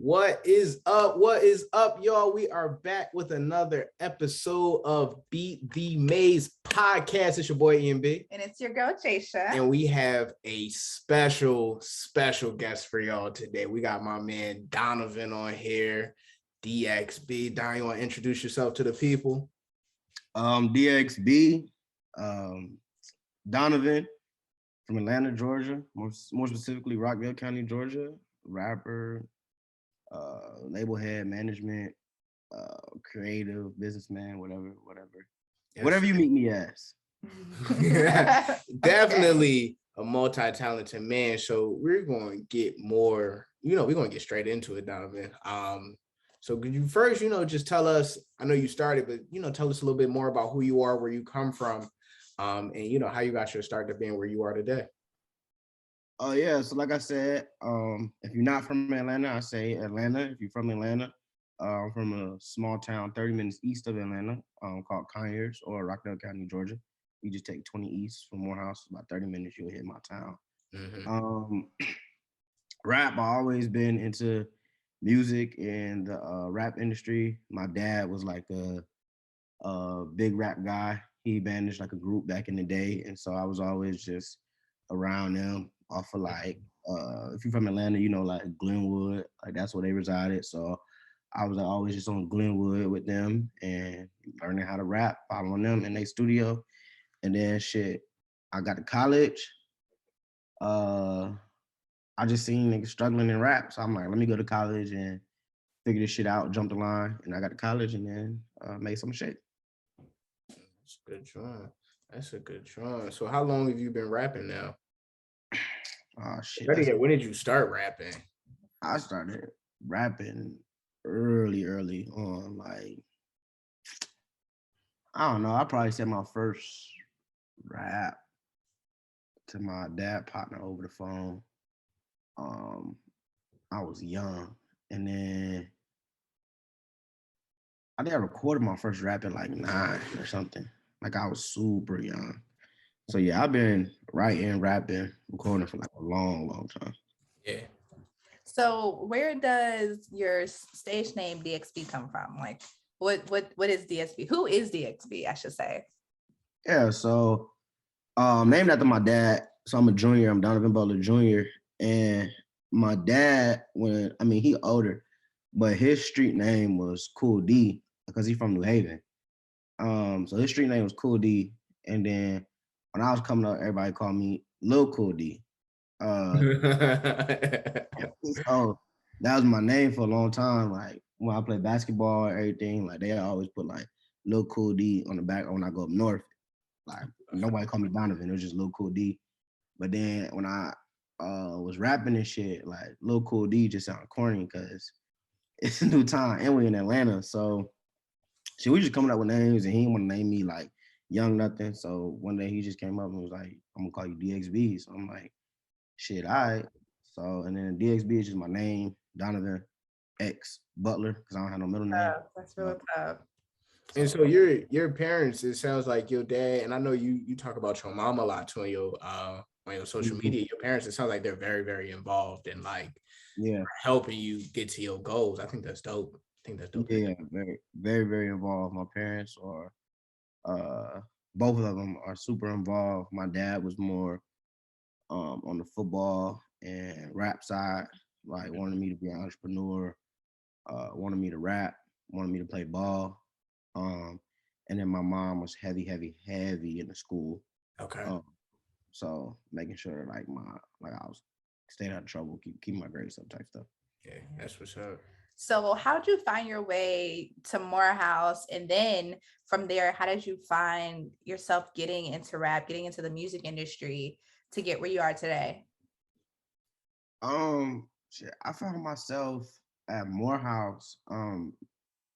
What is up? What is up, y'all? We are back with another episode of Beat the Maze podcast. It's your boy Ian B. And it's your girl Jasia. And we have a special guest for y'all today. We got my man Donovan on here, DXB. Don, you want to introduce yourself to the people? DXB, Donovan from Atlanta, Georgia, more specifically Rockville County, Georgia, rapper, label head, management, creative, businessman, whatever. Yes. Whatever you meet me as. Definitely a multi-talented man. So we're going to get more, we're going to get straight into it, Donovan. So could you first, just tell us, I know you started, but, tell us a little bit more about who you are, where you come from, and, how you got your start to being where you are today. Oh, yeah. So like I said, if you're not from Atlanta, I say Atlanta. If you're from Atlanta, I'm from a small town 30 minutes east of Atlanta called Conyers or Rockville County, Georgia. You just take 20 east from Morehouse, about 30 minutes, you'll hit my town. Mm-hmm. Rap, I always been into music and the rap industry. My dad was like a big rap guy. He managed like a group back in the day. And so I was always just around them off of like, if you're from Atlanta, like Glenwood, like that's where they resided. So I was always just on Glenwood with them and learning how to rap, following them in their studio. And then I got to college. I just seen niggas struggling in rap. So I'm like, let me go to college and figure this shit out, jump the line. And I got to college and then made some shit. That's a good drawing. That's a good drawing. So how long have you been rapping now? Oh, shit. When did you start rapping? I started rapping early on. Like, I don't know. I probably said my first rap to my dad partner over the phone. I was young, and then I think I recorded my first rap at like 9 or something. Like I was super young. So yeah, I've been writing, rapping, recording for like a long time. Yeah. So where does your stage name DXB come from? Like, what is DXB? Who is DXB? I should say. Yeah. So, named after my dad. So I'm a junior. I'm Donovan Butler Jr. And my dad, he older, but his street name was Cool D because he's from New Haven. So his street name was Cool D. And then when I was coming up, everybody called me Lil Cool D. So that was my name for a long time. Like when I played basketball and everything, like they always put like Lil Cool D on the back when I go up north. Like nobody called me Donovan, it was just Lil Cool D. But then when I was rapping and shit, like Lil Cool D just sounded corny because it's a new time and we're in Atlanta. So we just coming up with names and he didn't want to name me like Young Nothing. So one day he just came up and was like, I'm gonna call you DXB. So I'm like, shit, all right. So and then DXB is just my name, Donovan X Butler, because I don't have no middle name. That's really tough. And so your parents, it sounds like your dad, and I know you talk about your mom a lot too on your social media. Your parents, it sounds like they're very, very involved in like helping you get to your goals. I think that's dope. Yeah, very, very, very involved. My parents are both of them are super involved. My dad was more on the football and rap side, like wanted me to be an entrepreneur, wanted me to rap, wanted me to play ball. And then my mom was heavy in the school. Okay. So making sure like I was staying out of trouble, keep my grades up type stuff. Yeah, that's what's up. So how did you find your way to Morehouse? And then from there, how did you find yourself getting into rap, getting into the music industry to get where you are today? I found myself at Morehouse.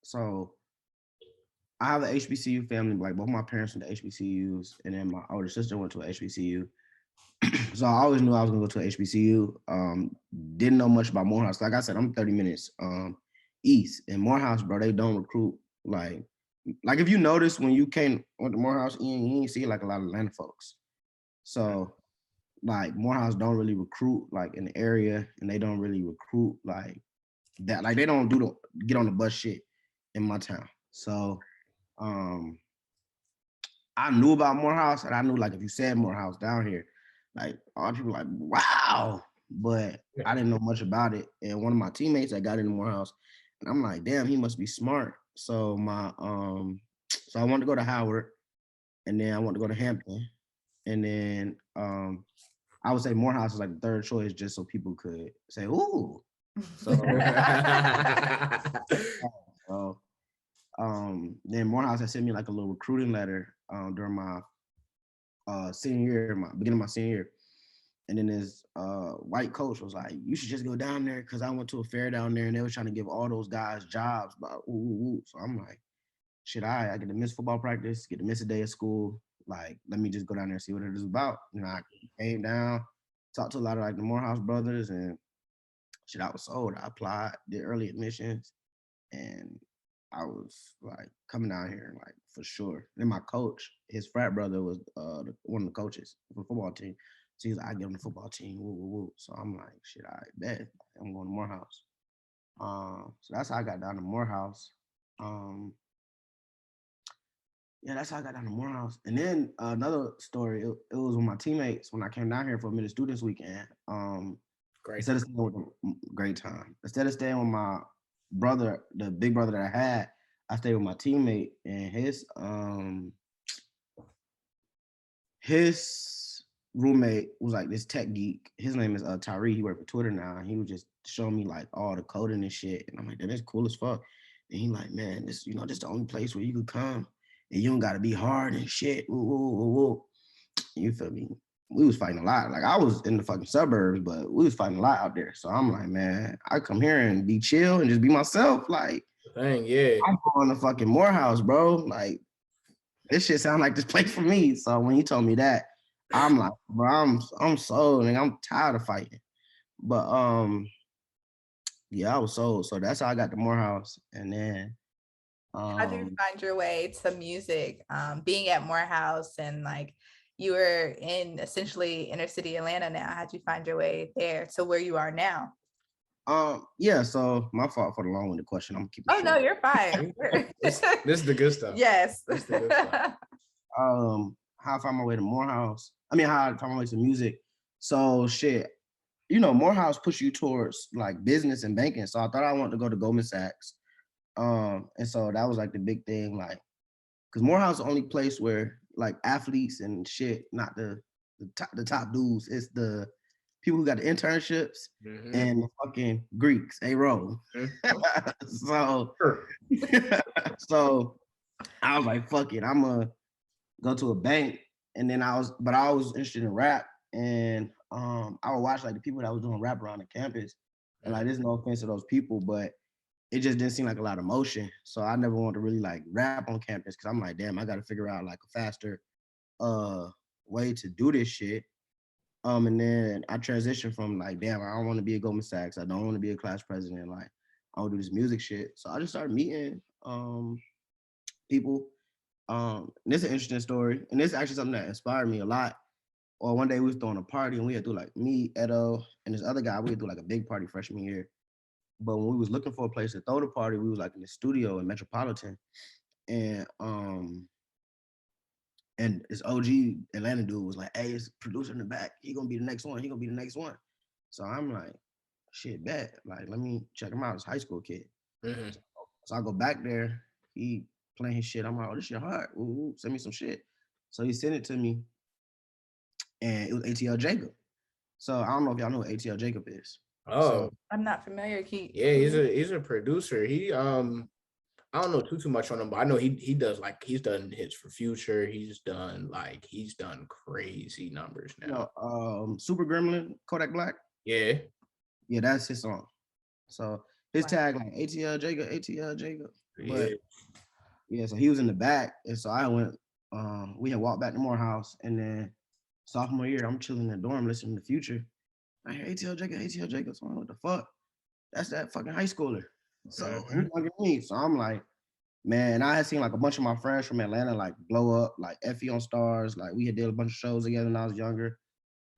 So I have an HBCU family, like both my parents went to HBCUs, and then my older sister went to a HBCU. So I always knew I was gonna go to a HBCU. Didn't know much about Morehouse. Like I said, I'm 30 minutes east. And Morehouse, bro, they don't recruit like if you notice when you went to Morehouse, you ain't see like a lot of Atlanta folks. So like Morehouse don't really recruit like in the area, and they don't really recruit like that. Like they don't do the get on the bus shit in my town. So I knew about Morehouse, and I knew like if you said Morehouse down here, like all people like, wow. But I didn't know much about it. And one of my teammates that got into Morehouse, and I'm like, damn, he must be smart. So so I wanted to go to Howard, and then I wanted to go to Hampton, and then I would say Morehouse is like the third choice, just so people could say, ooh. So, so then Morehouse had sent me like a little recruiting letter during my senior year, beginning of my senior year. And then this white coach was like, you should just go down there because I went to a fair down there and they were trying to give all those guys jobs. So I'm like, shit, I get to miss football practice, get to miss a day of school. Like, let me just go down there and see what it is about. And I came down, talked to a lot of like the Morehouse brothers, and shit, I was sold. I applied, did early admissions, and I was like coming down here, like for sure. Then my coach, his frat brother was one of the coaches for the football team. So he's like, I get on the football team, woo, woo, woo. So I'm like, shit, I bet I'm going to Morehouse. So that's how I got down to Morehouse. Yeah, that's how I got down to Morehouse. And then another story, it was with my teammates when I came down here for a Minute Students Weekend. Great. Instead of staying with great time. Instead of staying with my brother, the big brother that I had, I stayed with my teammate, and his roommate was like this tech geek. His name is Tyree. He worked for Twitter now. He was just showing me like all the coding and shit. And I'm like, that's cool as fuck. And he like, man, this the only place where you could come and you don't gotta be hard and shit. Woo, woo, woo, woo. You feel me? We was fighting a lot. Like I was in the fucking suburbs, but we was fighting a lot out there. So I'm like, man, I come here and be chill and just be myself. Like, dang, yeah. I'm going to fucking Morehouse, bro. Like, this shit sound like this place for me. So when you told me that, I'm like, bro, I'm sold and I'm tired of fighting. But yeah, I was sold. So that's how I got to Morehouse. And then How did you find your way to music? Being at Morehouse and like you were in essentially inner city Atlanta now. How'd you find your way there to where you are now? Yeah, so my fault for the long-winded question. I'm gonna keep it short. No, you're fine. This is the good stuff. Yes. This the good stuff. How I found my way to Morehouse. How I found my way to music. So shit, Morehouse push you towards like business and banking. So I thought I wanted to go to Goldman Sachs. And so that was like the big thing, like, because Morehouse is the only place where like athletes and shit, not the top dudes, it's the people who got the internships and the fucking Greeks, a row. So, so I was like, fuck it, I'm gonna go to a bank. And then I was interested in rap, and I would watch like the people that was doing rap around the campus, and like there's no offense to those people, but it just didn't seem like a lot of motion. So I never wanted to really like rap on campus because I'm like, damn, I got to figure out like a faster way to do this shit. And then I transitioned from like, damn, I don't want to be a Goldman Sachs. I don't want to be a class president. Like, I want to do this music shit. So I just started meeting people. This is an interesting story. And this is actually something that inspired me a lot. Or one day we was throwing a party and we had to do like me, Edo, and this other guy, we had to do like a big party freshman year. But when we was looking for a place to throw the party, we was like in the studio in Metropolitan. And this OG Atlanta dude was like, hey, it's a producer in the back. He gonna be the next one. He gonna be the next one. So I'm like, shit, bet. Like, let me check him out. It's a high school kid. So I go back there. He playing his shit. I'm like, oh, this shit hard. Ooh, send me some shit. So he sent it to me. And it was ATL Jacob. So I don't know if y'all know what ATL Jacob is. Oh, so, I'm not familiar. Yeah, he's a producer. He I don't know too much on him, but I know he does like he's done hits for Future. He's done crazy numbers now. Super Gremlin, Kodak Black. Yeah, that's his song. So his tag like ATL Jacob. But yeah, so he was in the back, and so I went. We had walked back to Morehouse, and then sophomore year, I'm chilling in the dorm listening to Future. I hear ATL Jacob. So I'm like, what the fuck? That's that fucking high schooler. So who's gonna get me? So I'm like, man, I had seen like a bunch of my friends from Atlanta like blow up, like Effie on Stars. Like we had did a bunch of shows together when I was younger.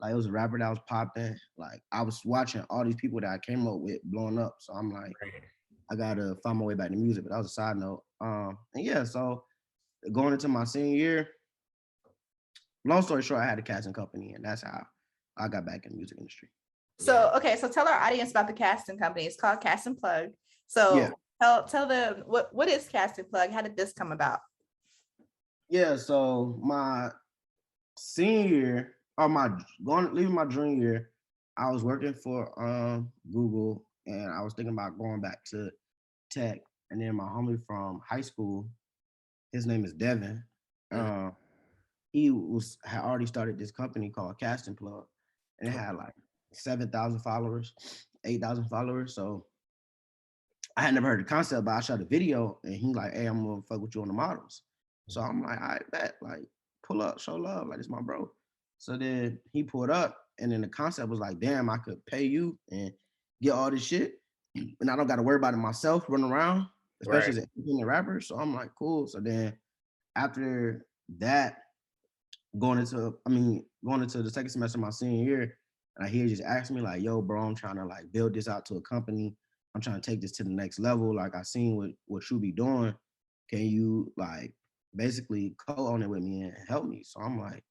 Like it was a rapper that was popping. Like I was watching all these people that I came up with blowing up. So I'm like, I gotta find my way back to music. But that was a side note. And yeah, so going into my senior year, long story short, I had a casting company, and that's how I got back in the music industry. So, okay, so tell our audience about the casting company. It's called Cast and Plug. Yeah. So tell them what is Cast and Plug? How did this come about? Yeah, so my senior year, or leaving my junior year, I was working for Google, and I was thinking about going back to tech. And then my homie from high school, his name is Devin. He had already started this company called Cast and Plug, and it had like 7,000 followers, 8,000 followers. So I had never heard the concept, but I shot a video, and he like, "Hey, I'm gonna fuck with you on the models." So I'm like, "I bet, like, pull up, show love, like it's my bro." So then he pulled up, and then the concept was like, "Damn, I could pay you and get all this shit, and I don't got to worry about it myself, running around, especially as an independent rapper." So I'm like, "Cool." So then after that, going into the second semester of my senior year, and he just asked me like, "Yo, bro, I'm trying to like build this out to a company. I'm trying to take this to the next level. Like I seen what you be doing. Can you like basically co-own it with me and help me?" So I'm like,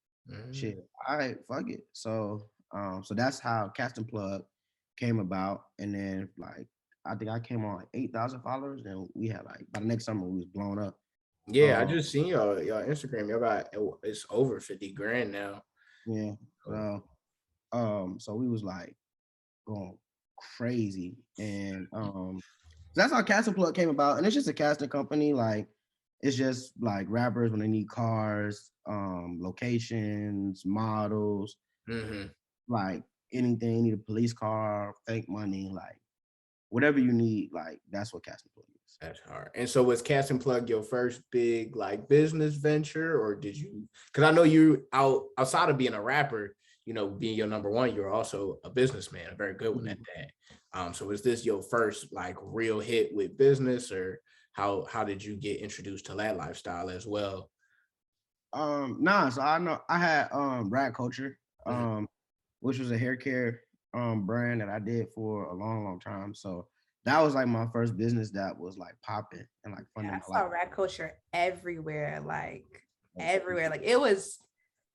shit, all right, fuck it. So so that's how Cast and Plug came about. And then like I think I came on like 8,000 followers, and we had like by the next summer we was blown up. Yeah, I just seen y'all Instagram. Y'all got it's over 50 grand now. Yeah. So we was like going crazy. And that's how Cast and Plug came about. And it's just a casting company. Like it's just like rappers when they need cars, locations, models, like anything, you need a police car, fake money, like whatever you need, like that's what Cast and Plug is. That's hard. And so was Cast and Plug your first big like business venture, or did you, because I know you outside of being a rapper, you know, being your number one, you're also a businessman, a very good one at that. So was this your first like real hit with business, or how did you get introduced to that lifestyle as well? Nah, so I know I had Rad Culture, which was a hair care brand that I did for a long time. So that was like my first business that was like popping and like funding I my life. saw Rad Culture everywhere, like everywhere. Like it was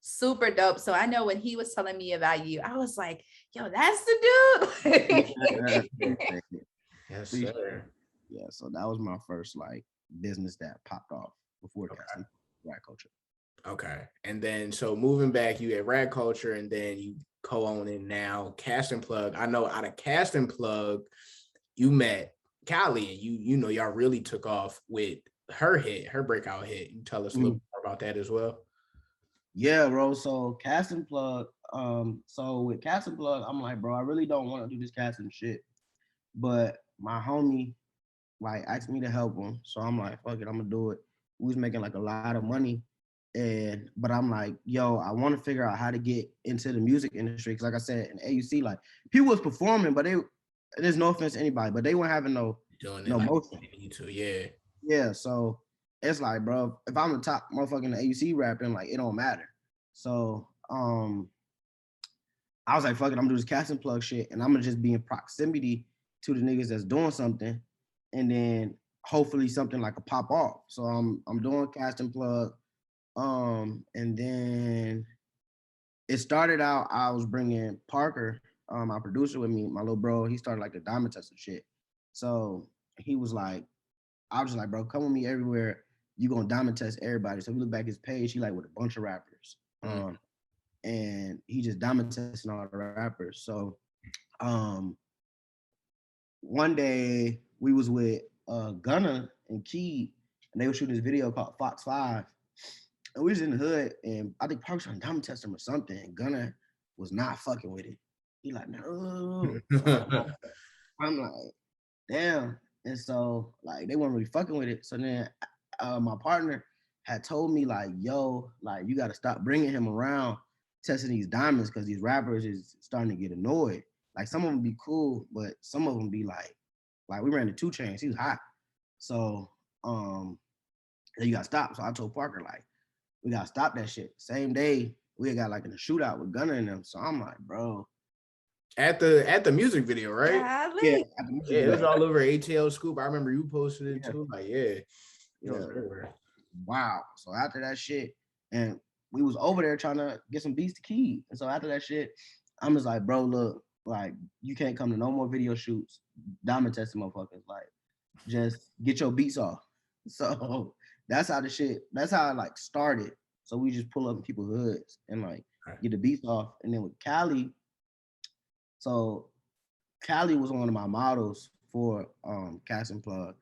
super dope. So I know when he was telling me about you, I was like, yo, that's the dude. Yes, sir. Yeah, so that was my first like business that popped off before casting Rad Culture. Okay. And then so moving back, you had Rad Culture, and then you co-own it now, Cast and Plug. I know out of Cast and Plug, you met Kylie, and you know y'all really took off with her breakout hit. You tell us a little more about that as well. Yeah, bro. So Cast and Plug, so with Cast and Plug, I'm like, bro, I really don't want to do this casting shit. But my homie like asked me to help him. So I'm like, fuck it, I'm gonna do it. We was making like a lot of money. But I'm like, yo, I want to figure out how to get into the music industry. Cause like I said, in AUC, like people was performing, but there's no offense to anybody, but they weren't having no like motion. Yeah. Yeah. So it's like, bro, if I'm the top motherfucking AUC rapping, like it don't matter. So I was like, fuck it, I'm gonna do this Cast and Plug shit, and I'm gonna just be in proximity to the niggas that's doing something, and then hopefully something like a pop off. So I'm doing Cast and Plug, and then it started out. I was bringing Parker, my producer, with me, my little bro. He started like the diamond test and shit. So he was like, I was just like, bro, come with me everywhere. You gonna diamond test everybody. So we look back his page. He like with a bunch of rappers. And he just diamond testing all the rappers. So one day we was with Gunna and Key, and they were shooting this video called Fox 5. And we was in the hood, and I think Park was trying to diamond test him or something, and Gunna was not fucking with it. He like, no. So I'm like, damn. And so like they weren't really fucking with it. So then my partner had told me like, yo, like you gotta stop bringing him around testing these diamonds because these rappers is starting to get annoyed. Like some of them be cool, but some of them be like we ran the 2 Chainz, he was hot. So you gotta stop. So I told Parker like, we gotta stop that shit. Same day, we had got like in a shootout with Gunner and them. So I'm like, bro. At the music video, right? Yeah, Golly. at the music Yeah, it was video. all over ATL Scoop. I remember you posted it Yeah. too. Like, yeah. Yeah. Wow. So after that shit, and we was over there trying to get some beats to Key. And so after that shit, I'm just like, bro, look, like you can't come to no more video shoots, diamond testing motherfuckers. Like, just get your beats off. So that's how it like started. So we just pull up in people's hoods and like get the beats off. And then with Kylie, so Kylie was one of my models for Cast and Plug.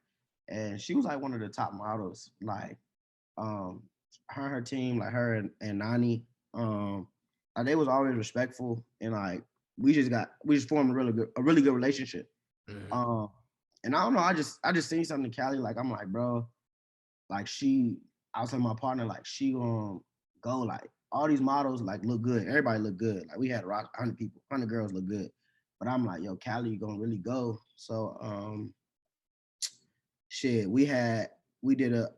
And she was like one of the top models. Like her and her team, like her and Nani, like they was always respectful and like we just formed a really good relationship. Mm-hmm. And I don't know, I just seen something to Kylie, like I'm like, bro, like I was telling my partner, like she gonna go, like all these models like look good, everybody look good. Like we had 100 people, 100 girls look good. But I'm like, yo, Kylie gonna really go. So shit, we did a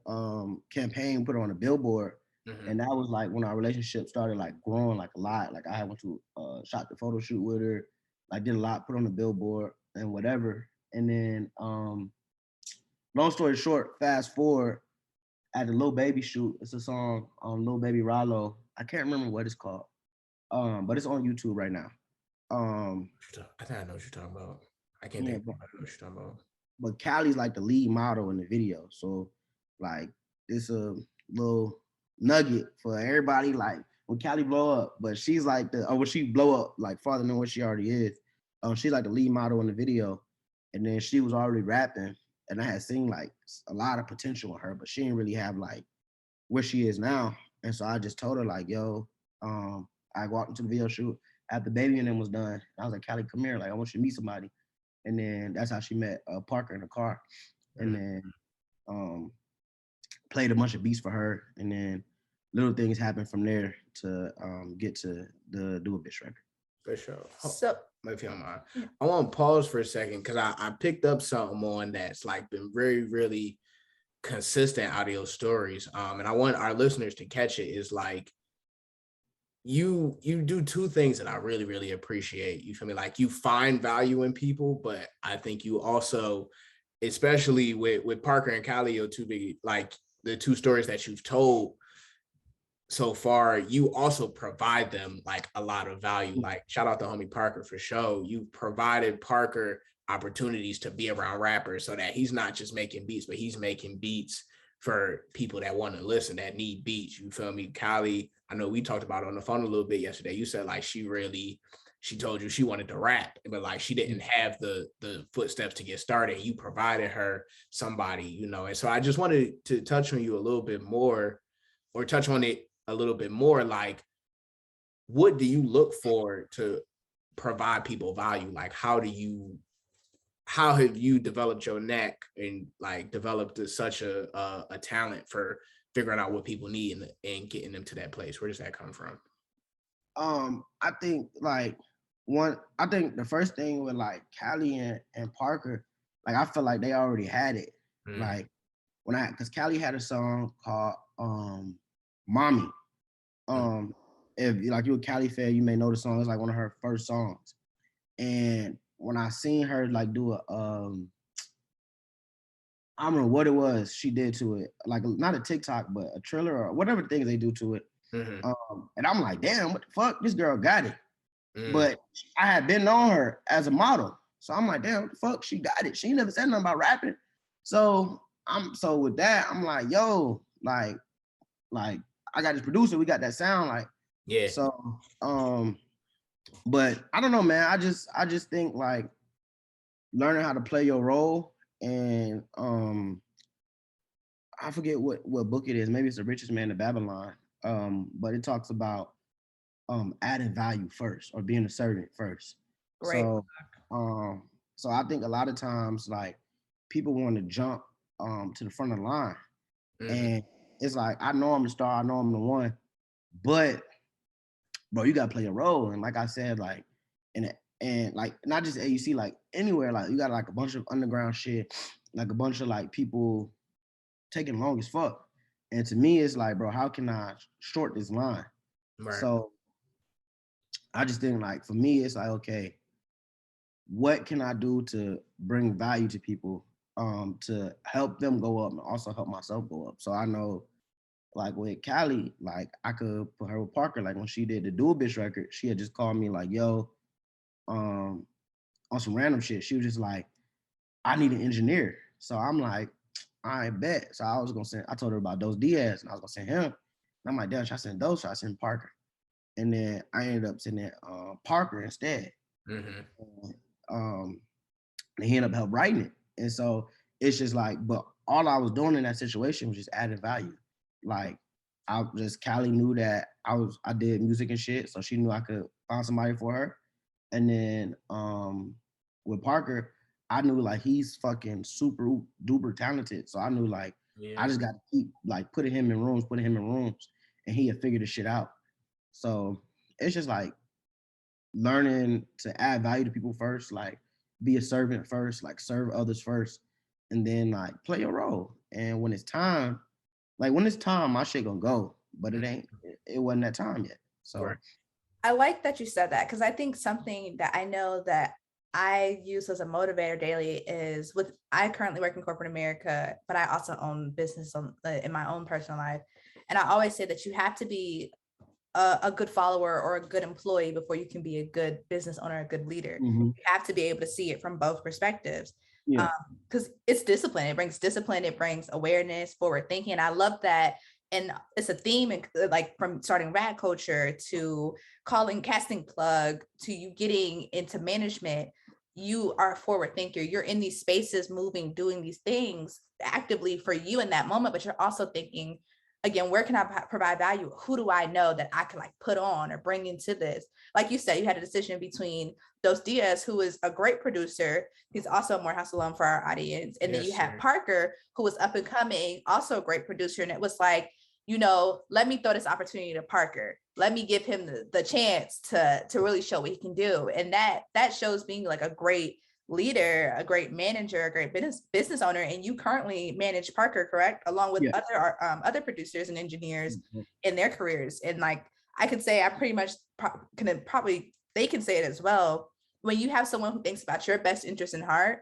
campaign, put it on a billboard, and that was like when our relationship started like growing like a lot. Like I went to shot the photo shoot with her, like did a lot, put on the billboard and whatever. And then long story short, fast forward at the Lil Baby shoot, it's a song on Lil Baby Rallo. I can't remember what it's called. But it's on YouTube right now. I think I know what you're talking about. I can't Yeah, think of what you're talking about. but Callie's like the lead model in the video. So like it's a little nugget for everybody. Like when Callie blow up, but she's like when she blow up like farther than what she already is. She's like the lead model in the video. And then she was already rapping. And I had seen like a lot of potential in her, but she didn't really have like where she is now. And so I just told her like, yo, I walked into the video shoot after Baby and them was done. I was like, Callie, come here. Like, I want you to meet somebody. And then that's how she met Parker in the car. And then played a bunch of beats for her. And then little things happened from there to get to the Do a Bitch record. For sure. So if you don't mind, I want to pause for a second because I picked up something on that's like been very, really consistent audio stories. And I want our listeners to catch it is like you do two things that I really, really appreciate. You feel me? Like you find value in people, but I think you also, especially with Parker and Kylie, two big, like the two stories that you've told so far, you also provide them like a lot of value. Like shout out to homie Parker for sure. You provided Parker opportunities to be around rappers so that he's not just making beats, but he's making beats for people that want to listen, that need beats. You feel me? Kylie, I know we talked about it on the phone a little bit yesterday. You said like she told you she wanted to rap, but like she didn't have the footsteps to get started. You provided her somebody, you know. And so I just wanted to touch on you a little bit more, or touch on it a little bit more. Like, what do you look for to provide people value? Like, how have you developed your knack and like developed such a talent for figuring out what people need and getting them to that place? Where does that come from? I think the first thing with like Kylie and Parker, like I feel like they already had it. Like because Kylie had a song called Mommy. If like you're a Kylie fan, you may know the song. It's like one of her first songs. And when I seen her like do I don't know what it was she did to it, like not a TikTok, but a trailer or whatever things they do to it. And I'm like, damn, what the fuck? This girl got it. But I had been on her as a model. So I'm like, damn, what the fuck? She got it. She never said nothing about rapping. So with that, I'm like, yo, like I got this producer, we got that sound, like, yeah. So but I don't know, man. I just think like learning how to play your role, and I forget what book it is. Maybe it's The Richest Man in Babylon. But it talks about adding value first, or being a servant first. Right. So I think a lot of times like people want to jump to the front of the line. And it's like, I know I'm the star, I know I'm the one, but bro, you gotta play a role. And like I said, like and like not just AUC, like anywhere, like you got like a bunch of underground shit, like a bunch of like people taking long as fuck. And to me, it's like, bro, how can I short this line? Right. So I just think like for me, it's like, okay, what can I do to bring value to people, to help them go up and also help myself go up? So I know like with Kylie, like I could put her with Parker. Like when she did the Dual Bitch record, she had just called me like, yo, on some random shit. She was just like, I need an engineer. So I'm like, I bet. So I was gonna send, I told her about Dos Diaz and I was gonna send him. And I'm like, damn, should I send Dos? Should I send Parker? And then I ended up sending Parker instead. Mm-hmm. And he ended up help writing it. And so it's just like, but all I was doing in that situation was just adding value. Like Callie knew that I did music and shit, so she knew I could find somebody for her. And then with Parker, I knew like he's fucking super duper talented. So I knew like I just got to keep like putting him in rooms, and he had figured the shit out. So it's just like learning to add value to people first, like be a servant first, like serve others first, and then like play your role. And when it's time, my shit gonna go. But it wasn't that time yet. So Right. I like that you said that, because I think something that I know that I use as a motivator daily is I currently work in corporate America, but I also own business in my own personal life. And I always say that you have to be a good follower or a good employee before you can be a good business owner, a good leader. mm-hmm. You have to be able to see it from both perspectives. Yeah. Because it's discipline. It brings discipline. It brings awareness, forward thinking. I love that. And it's a theme, like from starting Rad Culture to calling casting plug to you getting into management. You are a forward thinker. You're in these spaces, moving, doing these things actively for you in that moment, but you're also thinking, again, where can I provide value? Who do I know that I can like put on or bring into this? Like you said, you had a decision between Dos Diaz, who is a great producer. He's also a Morehouse alum for our audience. And then you have Parker, who was up and coming, also a great producer. And it was like, let me throw this opportunity to Parker. Let me give him the chance to really show what he can do. And that shows being like a great leader, a great manager, a great business owner. And you currently manage Parker, correct? Along with other producers and engineers in their careers. And like, I could say I pretty much they can say it as well. When you have someone who thinks about your best interest in heart,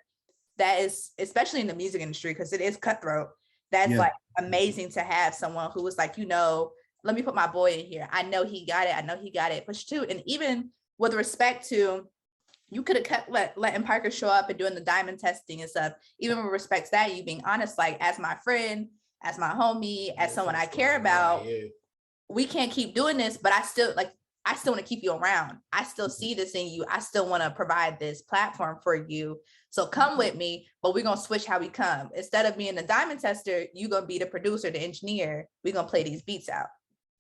that is, especially in the music industry, because it is cutthroat. That's like amazing to have someone who was like, let me put my boy in here. I know he got it. Push two. And even with respect to, you could have kept letting Parker show up and doing the diamond testing and stuff. Even with respect to that, you being honest, like as my friend, as my homie, as someone I care about, we can't keep doing this, but I still want to keep you around. I still see this in you. I still want to provide this platform for you. So come with me, but we're going to switch how we come. Instead of being the diamond tester, you're going to be the producer, the engineer. We're going to play these beats out.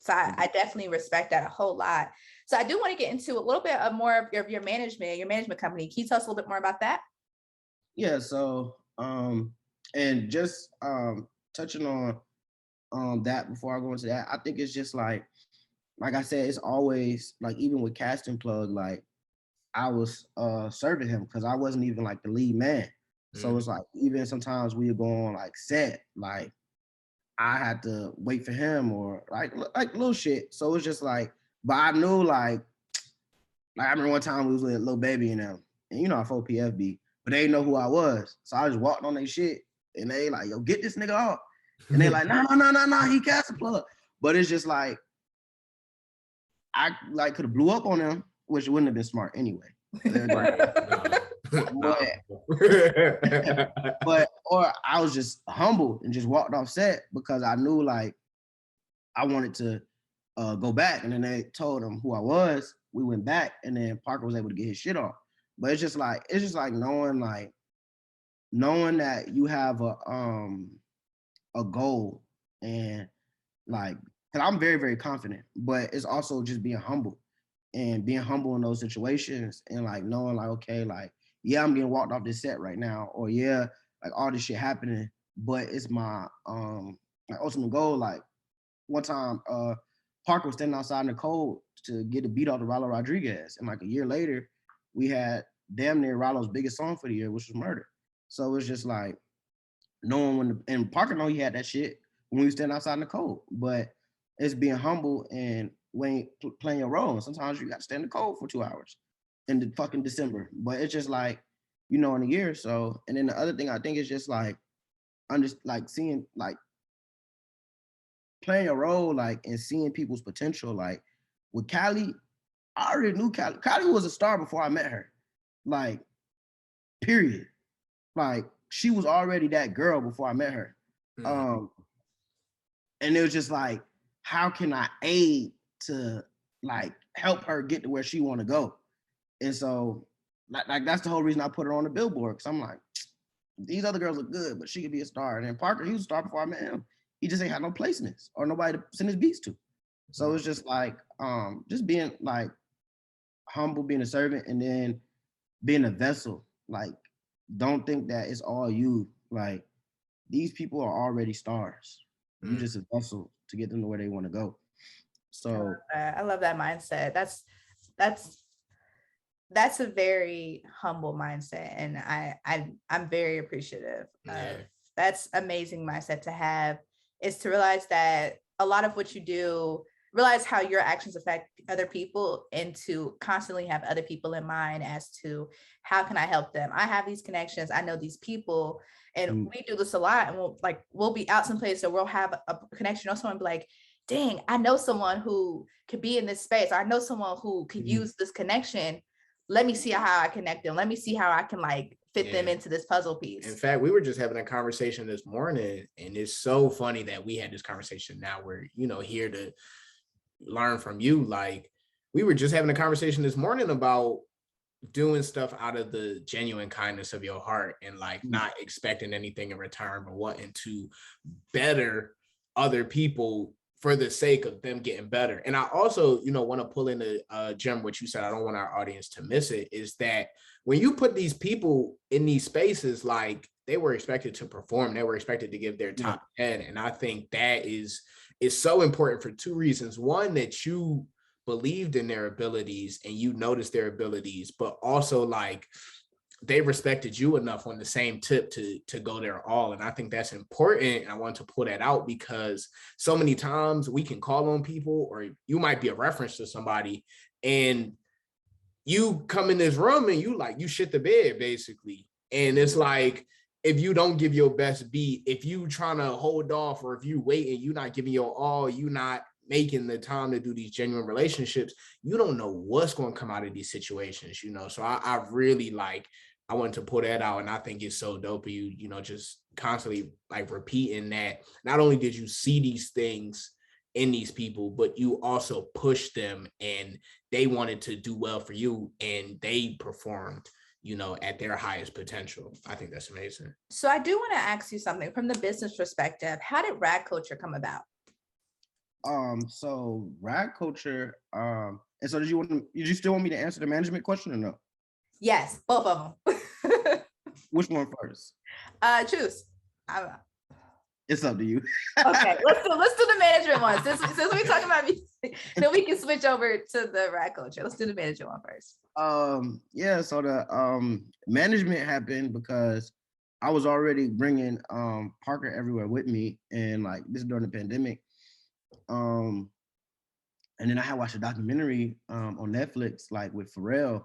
So I definitely respect that a whole lot. So I do want to get into a little bit of more of your management company. Can you tell us a little bit more about that? Yeah. So, and just touching on that before I go into that, I think it's just like I said, it's always like, even with Casting Plug, like I was serving him because I wasn't even like the lead man. So it's like, even sometimes we would go on like set, like I had to wait for him or like little shit. So it's just like, but I knew like I remember one time we was with Lil Baby and them, and I 4PFB, but they didn't know who I was. So I just walked on their shit and they like, yo, get this nigga off. And they like, no, he Casting Plug. But it's just like, I like could have blew up on them, which wouldn't have been smart anyway. But or I was just humble and just walked off set because I knew like I wanted to go back. And then they told him who I was. We went back, and then Parker was able to get his shit off. But it's just like knowing that you have a goal, and like, because I'm very, very confident, but it's also just being humble in those situations, and like knowing like, okay, like, yeah, I'm getting walked off this set right now, or yeah, like all this shit happening, but it's my my ultimate goal. Like one time, Parker was standing outside in the cold to get a beat off to Rallo Rodriguez, and like a year later, we had damn near Rallo's biggest song for the year, which was Murder. So it's just like knowing and Parker know he had that shit when we was standing outside in the cold, but it's being humble and when playing your role. And sometimes you got to stay in the cold for 2 hours in the fucking December. But it's just like, you know, in a year or so. And then the other thing I think is just like, I'm just like seeing like playing a role, like, and seeing people's potential. Like with Kylie, I already knew Kylie. Kylie was a star before I met her. Like, period. Like, she was already that girl before I met her. And it was just like, how can I aid to like help her get to where she want to go? And so, like that's the whole reason I put her on the billboard. Cause I'm like, these other girls look good, but she could be a star. And then Parker, he was a star before I met him. He just ain't had no placements or nobody to send his beats to. So it's just like, just being like humble, being a servant, and then being a vessel. Like, don't think that it's all you. Like, these people are already stars. You just a vessel to get them to where they want to go. So I love that mindset. That's a very humble mindset, and I'm very appreciative of. That's amazing mindset to have, is to realize that a lot of what you do, realize how your actions affect other people, and to constantly have other people in mind as to how can I help them. I have these connections, I know these people, and we do this a lot, and we'll be out someplace, or we'll have a connection, or someone be like, dang, I know someone who could be in this space, or I know someone who could use this connection. Let me see how I connect them. Let me see how I can like fit them into this puzzle piece. In fact, we were just having a conversation this morning, and it's so funny that we had this conversation now. We're, you know, here to learn from you. Like, we were just having a conversation this morning about doing stuff out of the genuine kindness of your heart, and like not expecting anything in return, but wanting to better other people for the sake of them getting better. And I also, you know, want to pull in a gem, what you said, I don't want our audience to miss it, is that when you put these people in these spaces, like, they were expected to perform, they were expected to give their top 10. And I think that is so important for two reasons. One, that you believed in their abilities and you noticed their abilities, but also like they respected you enough on the same tip to go their all. And I think that's important. I want to pull that out because so many times we can call on people, or you might be a reference to somebody, and you come in this room and you shit the bed basically. And it's like, if you don't give your best beat, if you trying to hold off, or if you wait and you're not giving your all, you not making the time to do these genuine relationships, you don't know what's going to come out of these situations, you know? So I really like, I wanted to pull that out. And I think it's so dope of you, you know, just constantly like repeating that. Not only did you see these things in these people, but you also pushed them and they wanted to do well for you and they performed, you know, at their highest potential. I think that's amazing. So I do want to ask you something from the business perspective. How did Rad Culture come about? So Rad Culture, and so did you still want me to answer the management question or no? Yes, both of them. Which one first? Choose. It's up to you. Okay, let's do the management one. Since we're talking about music, then we can switch over to the Rad Culture. Let's do the management one first. Yeah, so the management happened because I was already bringing Parker everywhere with me, and like this is during the pandemic. And then I had watched a documentary on Netflix, like with Pharrell,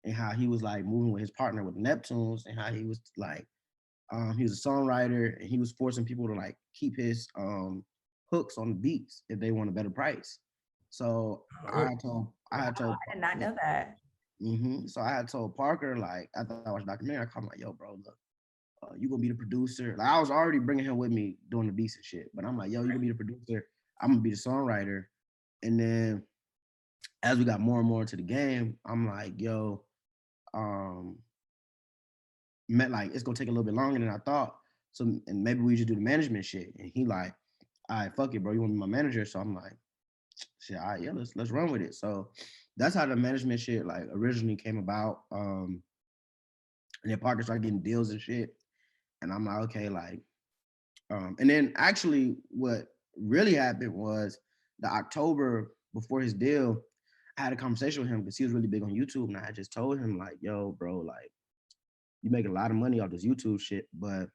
and how he was like moving with his partner with the Neptunes, and how he was like, he was a songwriter, and he was forcing people to like keep his hooks on the beats if they want a better price. So I did not know that. So I had told Parker, like, after I watched the documentary, I called him like, yo, bro, look, you gonna be the producer. Like, I was already bringing him with me doing the beats and shit, but I'm like, yo, you gonna be the producer. I'm gonna be the songwriter. And then as we got more and more into the game, I'm like, yo, like it's gonna take a little bit longer than I thought. So, and maybe we just do the management shit. And he like, all right, fuck it, bro. You want to be my manager? So I'm like, shit, all right, yeah, let's run with it. So that's how the management shit like originally came about. And then Parker started getting deals and shit. And I'm like, okay, like, and then actually what really happened was the October before his deal, I had a conversation with him because he was really big on YouTube. And I just told him like, yo, bro, like, you make a lot of money off this YouTube shit, but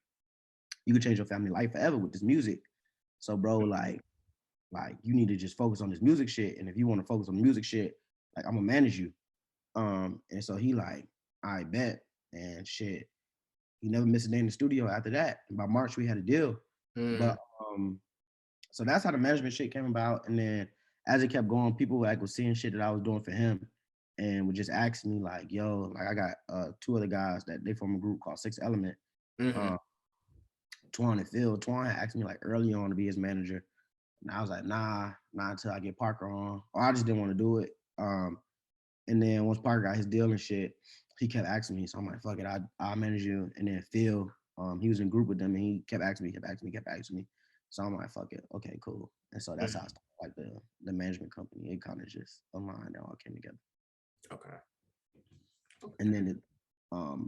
you could change your family life forever with this music. So, bro, like, like you need to just focus on this music shit. And if you want to focus on the music shit, like I'm gonna manage you. And so he like, I bet. And shit, he never missed a day in the studio after that. And by March we had a deal. But so that's how the management shit came about. And then as it kept going, people like was seeing shit that I was doing for him and would just ask me like, yo, like I got 2 other guys that they form a group called Six Element. Twan and Phil. Twan had asked me like early on to be his manager. And I was like, nah, not until I get Parker on. Or I just didn't want to do it. And then once Parker got his deal and shit, he kept asking me. So I'm like, fuck it, I'll manage you. And then Phil, he was in group with them and he kept asking me. So I'm like, fuck it, okay, cool. And so that's how I started like the management company. It kind of just aligned, it all came together. Okay. And then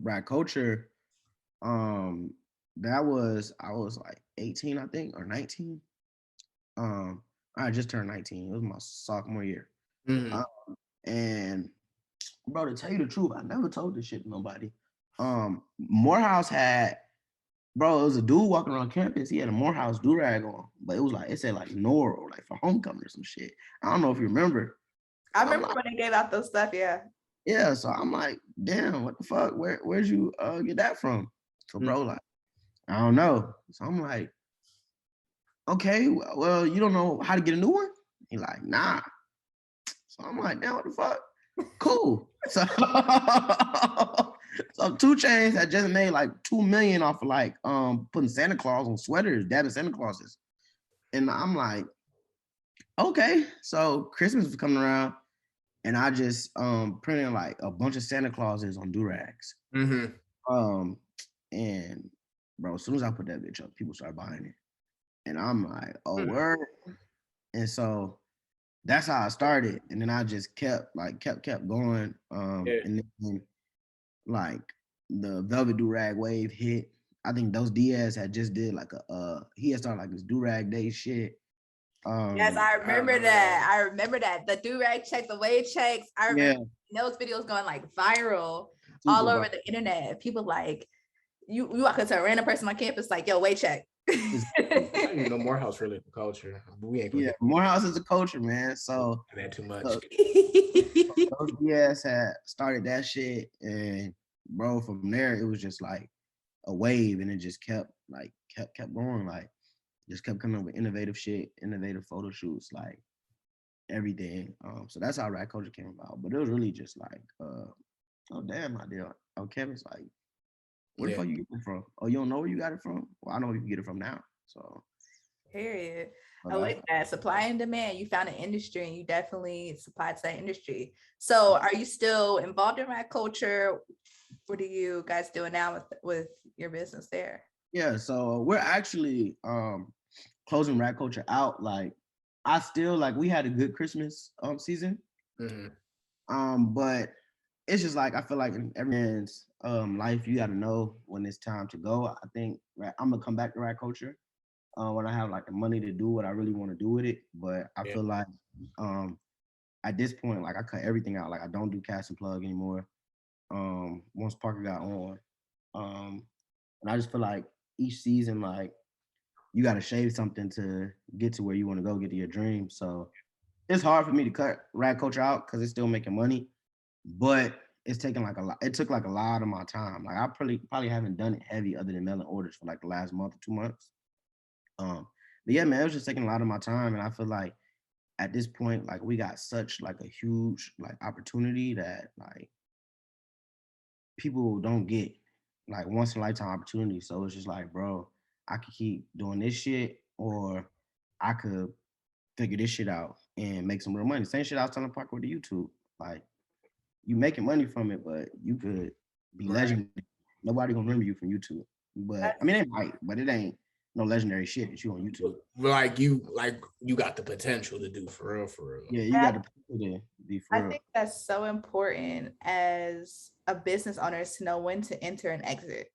Rad Culture, I was like 18, I think, or 19. I just turned 19. It was my sophomore year. And bro, to tell you the truth, I never told this shit to nobody. Morehouse had, bro, it was a dude walking around campus. He had a Morehouse do-rag on, but it said like Noro, like for homecoming or some shit. I don't know if you remember. I remember when they gave out those stuff, yeah. Yeah, so I'm like, damn, what the fuck? Where'd you get that from? So bro, like, I don't know. So I'm like, okay, well, you don't know how to get a new one? He like, nah. So I'm like, damn, what the fuck? Cool. So, so 2 Chainz had just made like $2 million off of like putting Santa Claus on sweaters, dabbing Santa Clauses. And I'm like, okay. So Christmas was coming around and I just printed like a bunch of Santa Clauses on do-rags. And bro, as soon as I put that bitch up, people started buying it. And I'm like, oh, word. And so that's how I started. And then I just kept going. And then like the Velvet Do-Rag wave hit. I think those Diaz had just did like he had started like this do-rag day shit. Yes, I remember that. I remember that. The do-rag check, the wave checks. I remember those videos going like viral all over the internet. People like, you walk into a random person on campus like, yo, wave check. I don't even know Morehouse really the culture. We ain't gonna Morehouse is a culture, man. So that too much. Those DS had started that shit, and bro, from there it was just like a wave, and it just kept going, like just kept coming up with innovative shit, innovative photo shoots, like everything. So that's how Rad Culture came about. But it was really just like, oh damn, my dear, Kevin's like, where the fuck you get it from? Oh, you don't know where you got it from? Well, I know where you can get it from now. So period. I like that. Supply and demand. You found an industry and you definitely supplied to that industry. So are you still involved in Rad Culture? What are you guys doing now with your business there? Yeah, so we're actually closing Rad Culture out. Like I still like we had a good Christmas season. But it's just like I feel like in everyone's life, you got to know when it's time to go. I think I'm gonna come back to Rad Culture when I have like the money to do what I really want to do with it. But I feel like at this point, like I cut everything out. Like I don't do cast and plug anymore. Once Parker got on, and I just feel like each season, like you got to shave something to get to where you want to go, get to your dream. So it's hard for me to cut Rad Culture out because it's still making money. But it's taking like a lot. It took like a lot of my time. Like I probably haven't done it heavy other than mailing orders for like the last month or 2 months. But yeah, man, it was just taking a lot of my time, and I feel like at this point, like we got such like a huge like opportunity that like people don't get like once in a lifetime opportunity. So it's just like, bro, I could keep doing this shit, or I could figure this shit out and make some real money. Same shit I was telling Parker with the YouTube, like. You making money from it, but you could be legendary. Nobody gonna remember you from YouTube. But I mean, it might, but it ain't no legendary shit that you on YouTube. Like you got the potential to do for real. Yeah, you got the potential to be for real. I think that's so important as a business owner is to know when to enter and exit.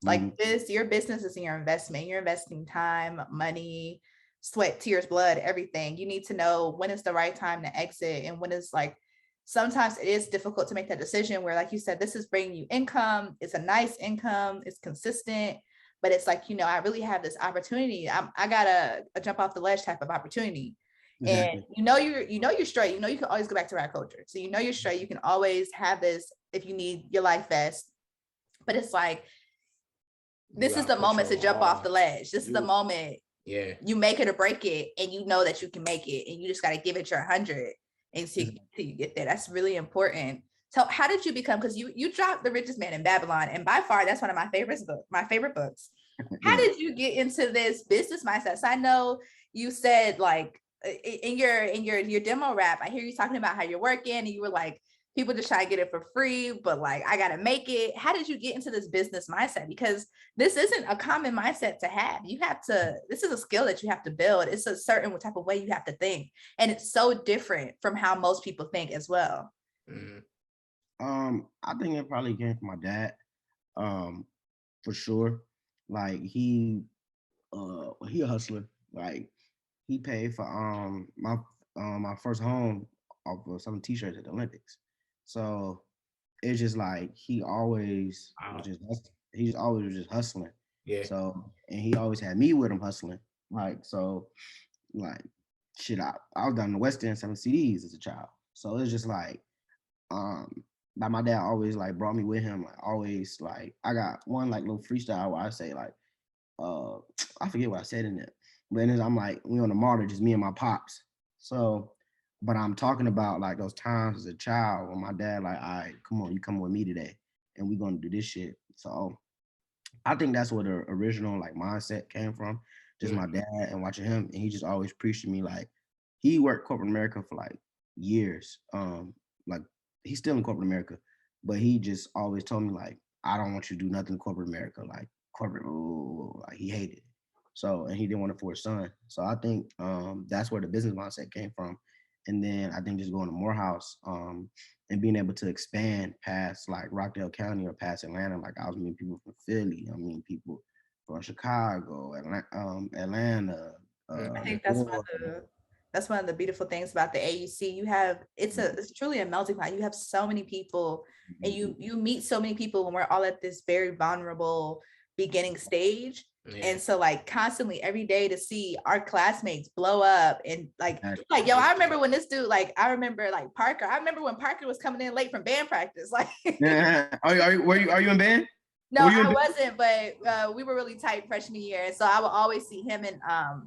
Like this, your business is your investment. You're investing time, money, sweat, tears, blood, everything. You need to know when is the right time to exit and when is like. Sometimes it is difficult to make that decision where, like you said, this is bringing you income. It's a nice income. It's consistent, but it's like, I really have this opportunity. I got a jump off the ledge type of opportunity. And Exactly. you're straight. You know you can always go back to Rad Culture. So you know you're straight. You can always have this if you need your life vest. But it's like this is the moment to jump off the ledge. This is the moment. Yeah. You make it or break it, and you know that you can make it, and you just got to give it your 100 until you get there. That's really important. So how did you become, because you dropped The Richest Man in Babylon, and by far that's one of my favorite books. How did you get into this business mindset? So I know you said like in your demo rap, I hear you talking about how you're working and you were like, people just try to get it for free, but like I gotta make it. How did you get into this business mindset? Because this isn't a common mindset to have. This is a skill that you have to build. It's a certain type of way you have to think. And it's so different from how most people think as well. I think it probably came from my dad, for sure. Like he a hustler. Like he paid for my first home off of some t-shirts at the Olympics. So it's just like he always was just hustling. Yeah. So and he always had me with him hustling. Like so, like shit. I was down in the West End selling CDs as a child. So it's just like my dad always like brought me with him. Like always like I got one like little freestyle where I say like I forget what I said in it. But I'm like, we on the martyr, just me and my pops. So, but I'm talking about like those times as a child when my dad like, all right, come on, you come with me today, and we gonna do this shit. So, I think that's where the original like mindset came from. Just my dad and watching him, and he just always preached to me like, he worked corporate America for like years. Like he's still in corporate America, but he just always told me like, I don't want you to do nothing in corporate America, like corporate, like he hated it. So, and he didn't want it for his son. So I think that's where the business mindset came from. And then I think just going to Morehouse and being able to expand past like Rockdale County or past Atlanta. Like I was meeting people from Philly. I mean people from Chicago, Atlanta. I think that's one of the beautiful things about the AUC. You have it's truly a melting pot. You have so many people, and you meet so many people when we're all at this very vulnerable beginning stage. Yeah. And so like constantly every day to see our classmates blow up and like yo, I remember when this dude, like I remember like Parker. I remember when Parker was coming in late from band practice. Like are you in band? No, I wasn't, but we were really tight freshman year. So I would always see him and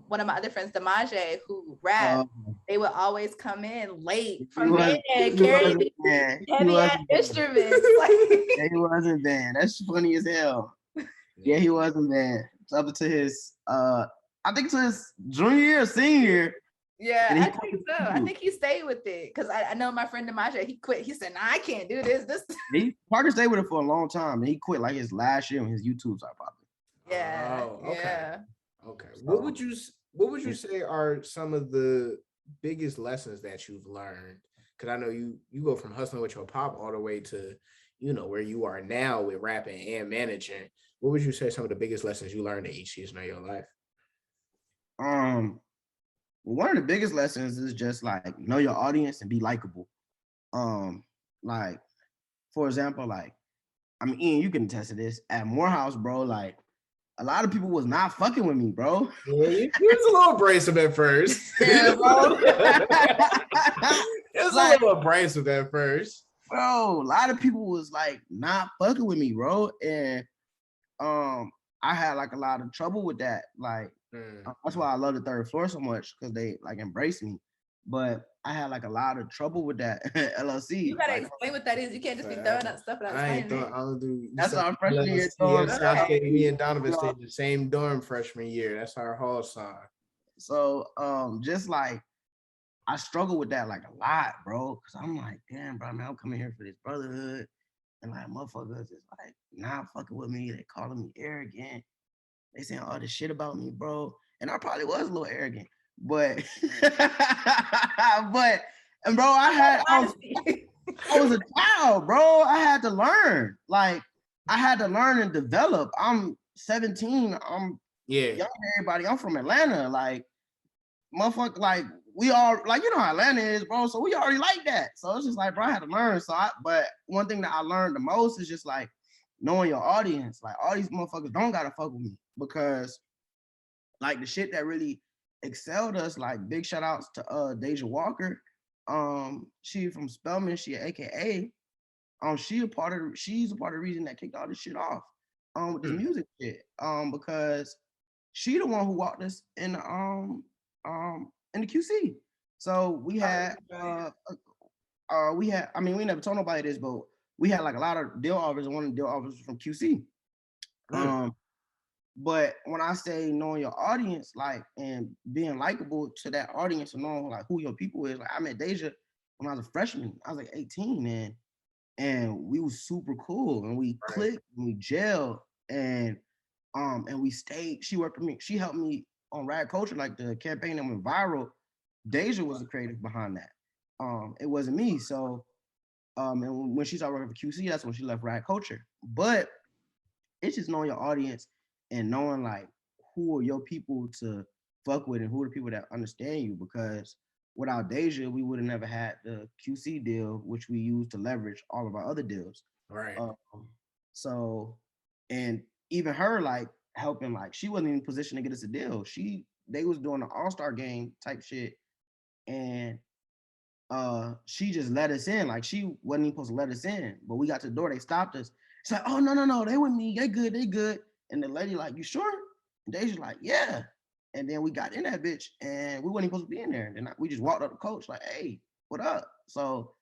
one of my other friends, Damaje, who rap. They would always come in late from band, carrying heavy ass instruments. Yeah, he wasn't band. That's funny as hell. Yeah, he wasn't band. Up to his I think to his junior year, senior year. Yeah, I think so. I think he stayed with it because I know my friend Damaje, he quit. He said, "Nah, I can't do this." Parker stayed with it for a long time, and he quit like his last year when his YouTubes are popping. Yeah. Oh, okay. Yeah. Okay. What would you say are some of the biggest lessons that you've learned? Because I know you go from hustling with your pop all the way to, where you are now with rapping and managing. What would you say some of the biggest lessons you learned in each season of your life? One of the biggest lessons is just like know your audience and be likable. Like for example, like I mean, Ian, you can attest to this at Morehouse, bro. Like a lot of people was not fucking with me, bro. Yeah, you was a little abrasive at first. Yeah, bro. It was a little abrasive at first, bro. A lot of people was like not fucking with me, bro, and I had like a lot of trouble with that. Like that's why I love the third floor so much because they like embrace me. But I had like a lot of trouble with that LLC. You gotta explain what that is. You can't just be throwing out stuff without explaining it. I don't do. That's our freshman year. Me and Donovan stayed in the same dorm freshman year. That's our hall sign. So just like I struggle with that like a lot, bro. Cause I'm like, damn, bro, man, I'm coming here for this brotherhood. And like motherfuckers is like not fucking with me. They calling me arrogant. They saying all this shit about me, bro. And I probably was a little arrogant, but and bro, I was a child, bro. I had to learn. Like I had to learn and develop. I'm 17. I'm young than everybody. I'm from Atlanta. Like motherfucker, like we all like how Atlanta is, bro. So we already like that. So it's just like, bro, I had to learn. But one thing that I learned the most is just like knowing your audience. Like all these motherfuckers don't gotta fuck with me because like the shit that really excelled us. Like big shout outs to Deja Walker. She from Spelman, she AKA. She's a part of the reason that kicked all this shit off. With this music shit. Because she the one who walked us in the QC. So we had I mean we never told nobody this, but we had like a lot of deal offers, and one of the deal offers was from QC. But when I say knowing your audience, like, and being likable to that audience and knowing like who your people is, like I met Deja when I was a freshman. I was like 18, and we was super cool, and we clicked, and we gelled, and we stayed. She worked with me. She helped me on Rad Culture, like the campaign that went viral. Deja was the creative behind that. It wasn't me. So, and when she started working for QC, that's when she left Rad Culture. But it's just knowing your audience and knowing like who are your people to fuck with and who are the people that understand you. Because without Deja, we would have never had the QC deal, which we used to leverage all of our other deals. Right. So, and even her like helping, like she wasn't in position to get us a deal. They was doing an all-star game type shit, and she just let us in. Like she wasn't even supposed to let us in, but we got to the door, they stopped us. It's like, oh no, they with me, they good. And the lady like, you sure? And Deja's like, yeah. And then we got in that bitch, and we wasn't supposed to be in there. And we just walked up to coach like, hey, what up? So,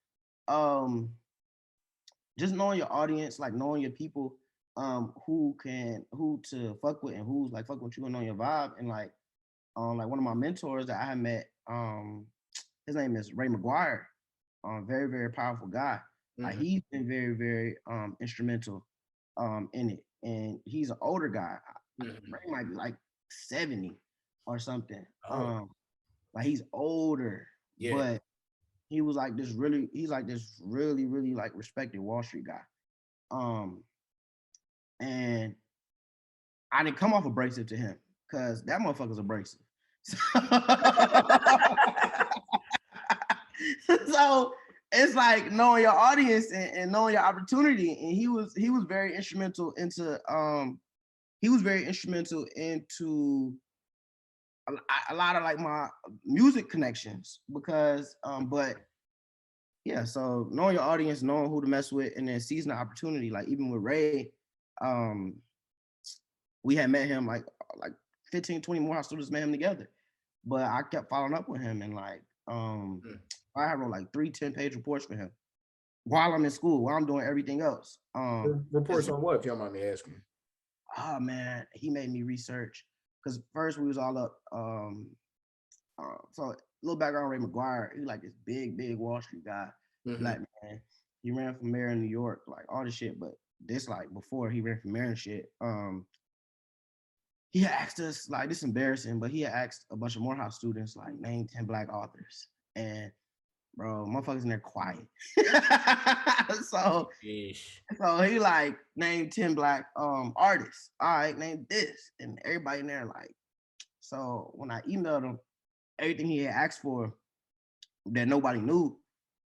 just knowing your audience, like knowing your people, who to fuck with and who's like fuck with you and know your vibe. And like one of my mentors that I had met, his name is Ray McGuire. Very, very powerful guy. Like he's been very, very instrumental in it. And he's an older guy. Ray might be like 70 or something. Like he's older, but he's like this really, really like respected Wall Street guy. And I didn't come off abrasive to him because that motherfucker's abrasive. So it's like knowing your audience and knowing your opportunity. And he was very instrumental into a lot of like my music connections because but yeah, so knowing your audience, knowing who to mess with, and then seizing the opportunity. Like even with Ray, we had met him like 15, 20 Morehouse students met him together. But I kept following up with him, and like I wrote like 3 10-page reports for him while I'm in school, while I'm doing everything else. Reports on what, if you don't mind me asking? Oh man, he made me research because first we was all up. So a little background on Ray McGuire. He's like this big Wall Street guy, black man. He ran for mayor in New York, like all this shit. But this like before he ran for mayor and shit. He had asked us, like, this is embarrassing, but he had asked a bunch of Morehouse students, like, name 10 Black authors. And, bro, motherfuckers in there quiet. So he, like, named 10 Black artists. All right, name this. And everybody in there, like, so when I emailed him everything he had asked for that nobody knew,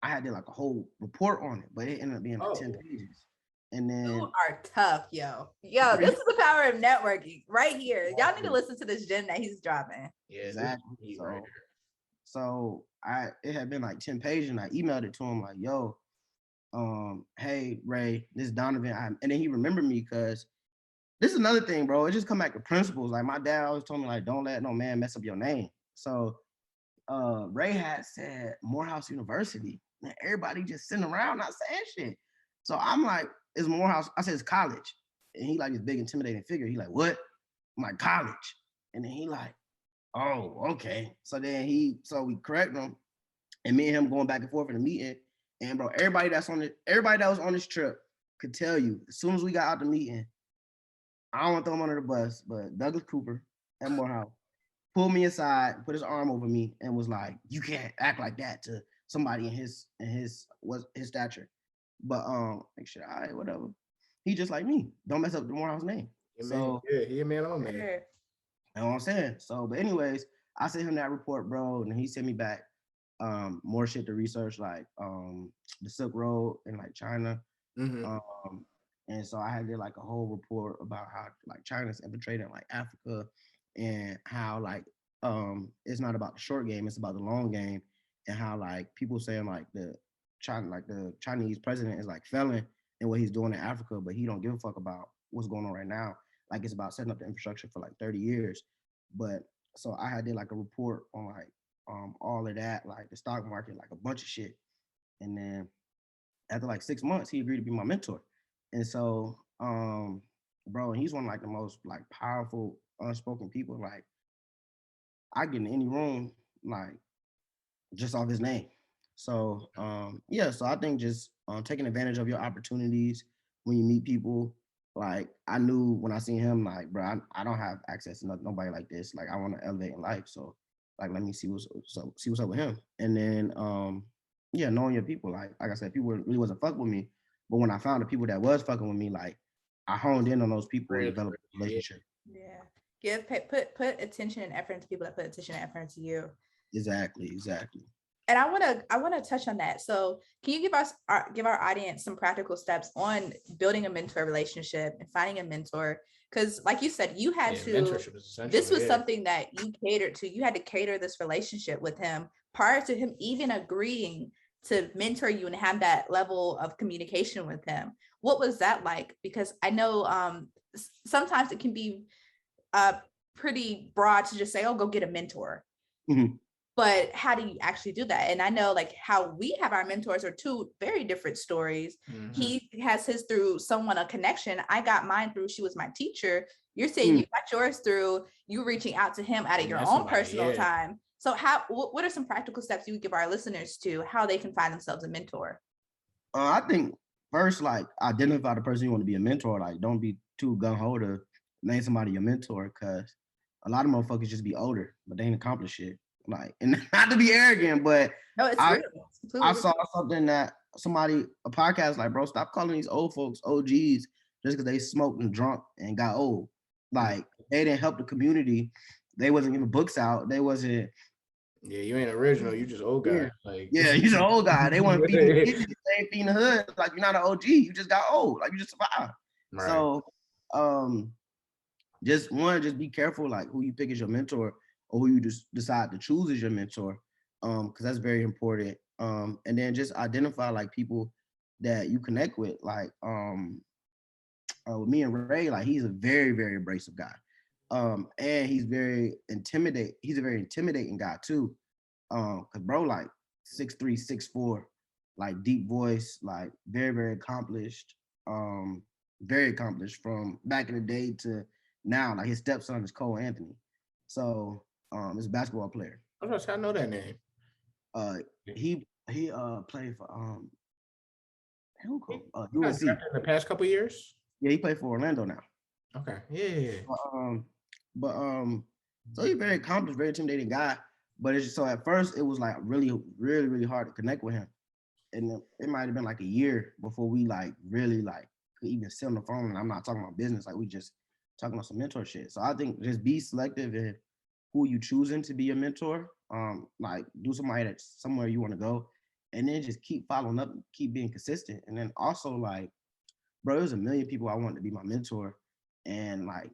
I had to, like, a whole report on it, but it ended up being, like, 10 pages. And then you are tough, yo. This is the power of networking right here. Y'all need to listen to this gem that he's dropping. Yeah, exactly. So it had been like 10 pages, and I emailed it to him like, yo, hey Ray, this is Donovan. And then he remembered me because this is another thing, bro. It just come back to principles. Like my dad always told me, like, don't let no man mess up your name. So Ray had said Morehouse University, and everybody just sitting around not saying shit. So I'm like, it's Morehouse. I said it's college. And he like this big intimidating figure. He like, what? I'm like, college. And then he like, oh, okay. So then we correct him. And me and him going back and forth in the meeting. And bro, everybody that was on this trip could tell you, as soon as we got out the meeting, I don't want to throw him under the bus, but Douglas Cooper at Morehouse pulled me aside, put his arm over me, and was like, you can't act like that to somebody in his stature. But like shit, all right, whatever. He just like me. Don't mess up the Morehouse name. He a man on man. You know what I'm saying? So, but anyways, I sent him that report, bro, and he sent me back more shit to research, like the Silk Road in like China. And so I had did like a whole report about how like China's infiltrating like Africa and how like it's not about the short game, it's about the long game, and how like people saying like the Chinese president is like failing in what he's doing in Africa, but he don't give a fuck about what's going on right now. Like it's about setting up the infrastructure for like 30 years. But so I did like a report on like all of that, like the stock market, like a bunch of shit. And then after like 6 months, he agreed to be my mentor. And so bro, he's one of like the most like powerful unspoken people. Like I get in any room like just off his name. So yeah, so I think just taking advantage of your opportunities when you meet people. Like I knew when I seen him, like bro, I don't have access to nobody like this. Like I want to elevate in life, so like let me see what's up with him. And then yeah, knowing your people. Like I said, people really wasn't fucking with me, but when I found the people that was fucking with me, like I honed in on those people and developed a relationship. Yeah. Put attention and effort into people that put attention and effort into you. Exactly. And I want to touch on that. So can you give our audience some practical steps on building a mentor relationship and finding a mentor? Because like you said, you had to, this was something that you catered to. You had to cater this relationship with him prior to him even agreeing to mentor you and have that level of communication with him. What was that like? Because I know sometimes it can be pretty broad to just say, oh, go get a mentor. Mm-hmm. But how do you actually do that? And I know like how we have our mentors are two very different stories. Mm-hmm. He has his through someone, a connection. I got mine through, she was my teacher. You're saying you got yours through you reaching out to him out of your own personal time. So what are some practical steps you would give our listeners to how they can find themselves a mentor? I think first, like identify the person you want to be a mentor. Like don't be too gung-ho to name somebody your mentor, because a lot of motherfuckers just be older, but they ain't accomplished shit. Like, and not to be arrogant, but no, it's real. I saw something that a podcast like, bro, stop calling these old folks OGs just because they smoked and drunk and got old. Like, they didn't help the community. They wasn't giving books out. They wasn't. Yeah, you ain't original. You just old guy. Yeah, like yeah, you're an old guy. They weren't feeding the kids. They ain't feeding the hood. Like, you're not an OG. You just got old. Like, you just survived. Right. So, just be careful, like, who you pick as your mentor, or who you just decide to choose as your mentor, because that's very important. And then just identify like people that you connect with. Like with me and Ray, like he's a very, very abrasive guy. And he's very intimidating. He's a very intimidating guy too. Cause bro, like 6'3", 6'4", like deep voice, like very, very accomplished. Very accomplished from back in the day to now. Like his stepson is Cole Anthony. So he's a basketball player. I know that name. He played for UNC in the past couple of years. Yeah, he played for Orlando now. Okay. Yeah. So he's very accomplished, very intimidating guy. But it's just, so at first it was like really, really, really hard to connect with him, and it might have been like a year before we like really like could even sit on the phone. And I'm not talking about business, like we just talking about some mentor shit. So I think just be selective in who you choosing to be your mentor. Like do somebody that's somewhere you want to go, and then just keep following up, keep being consistent. And then also like, bro, there's a million people I want to be my mentor, and like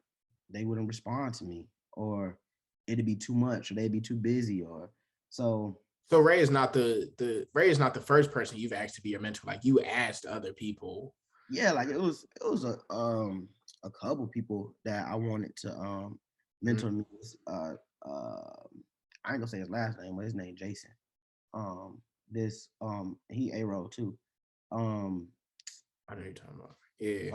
they wouldn't respond to me, or it'd be too much, or they'd be too busy, or so. So Ray is not the first person you've asked to be your mentor. Like you asked other people. Yeah, like it was a couple people that I wanted to mentor me. I ain't gonna say his last name, but his name Jason. He A-Roll too. I know you're talking about. Yeah.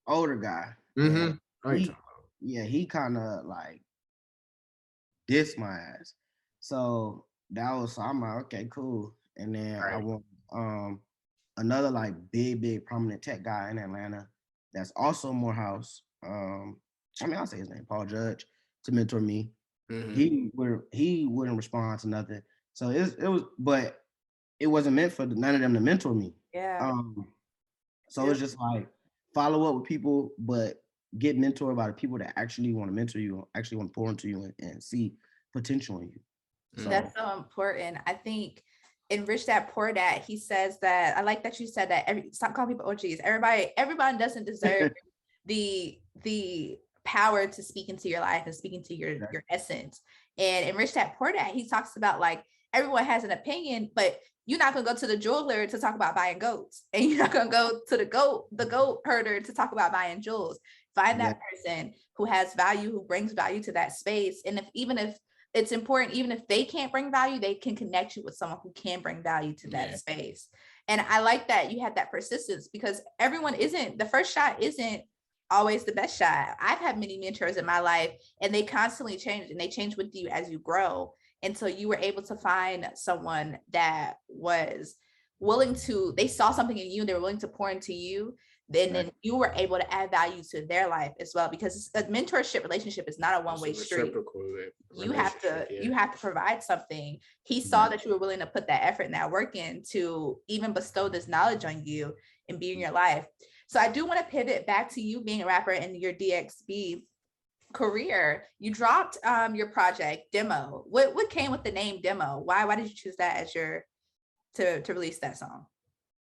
Older guy. Mm-hmm. He kind of like dissed my ass. So I'm like, okay, cool. And then I want another like big prominent tech guy in Atlanta that's also Morehouse. I'll say his name, Paul Judge, to mentor me. Mm-hmm. He wouldn't respond to nothing. So but it wasn't meant for none of them to mentor me. Yeah. So it's just like follow up with people, but get mentored by the people that actually want to mentor you, actually want to pour into you and see potential in you. So that's so important. I think Enrich that poor dad, he says that, I like that you said that stop calling people OGs. Everybody doesn't deserve the power to speak into your life and speak into your essence. And Enrich that Poor Dad, he talks about like everyone has an opinion, but you're not gonna go to the jeweler to talk about buying goats, and you're not gonna go to the goat herder to talk about buying jewels. Find that person who has value, who brings value to that space. And even if it's important, even if they can't bring value, they can connect you with someone who can bring value to that space. And I like that you had that persistence, because the first shot isn't always the best shot. I've had many mentors in my life, and they constantly change, and they change with you as you grow. And so you were able to find someone that was willing to, they saw something in you, they were willing to pour into you. Then you were able to add value to their life as well, because a mentorship relationship is not a one-way street. You have to provide something. He saw that you were willing to put that effort and that work in to even bestow this knowledge on you and be in your life. So I do want to pivot back to you being a rapper and your DXB career. You dropped your project Demo. What came with the name Demo? Why did you choose that as your to release that song?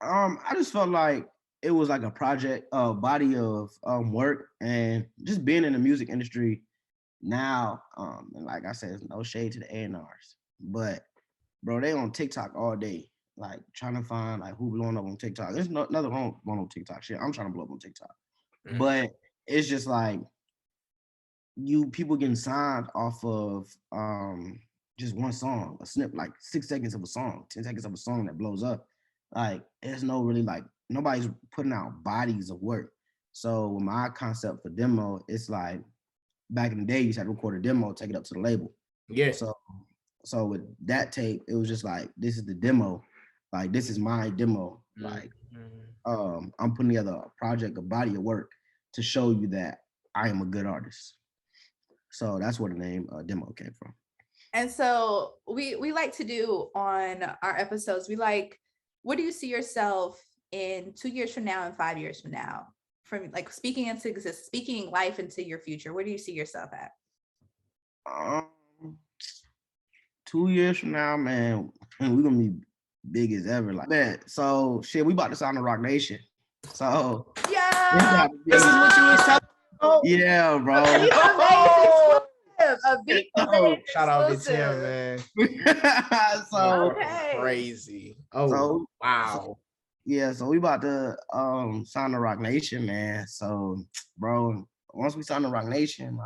I just felt like it was like a project, body of work, and just being in the music industry now. And like I said, no shade to the A&Rs, but bro, they on TikTok all day, like trying to find like who blowing up on TikTok. There's nothing wrong on TikTok. Shit, I'm trying to blow up on TikTok, but it's just like people getting signed off of just one song, a snip, like 6 seconds of a song, 10 seconds of a song that blows up. Like there's no really like nobody's putting out bodies of work. So with my concept for Demo, it's like back in the day you had to record a demo, take it up to the label. Yeah. So with that tape, it was just like, this is the demo. Like this is my demo. Like I'm putting together a project, a body of work to show you that I am a good artist. So that's where the name Demo came from. And so we like to do on our episodes, we like, where do you see yourself in 2 years from now and 5 years from now? From like speaking life into your future, where do you see yourself at? 2 years from now, man, we're gonna be big as ever. Like, man, so shit, we about to sign the Rock Nation. So yeah, this is what you was telling me. Yeah, bro. A big shout out to Tim, man. So crazy. So wow. So we about to sign the Rock Nation, man. So, bro, once we sign the Rock Nation,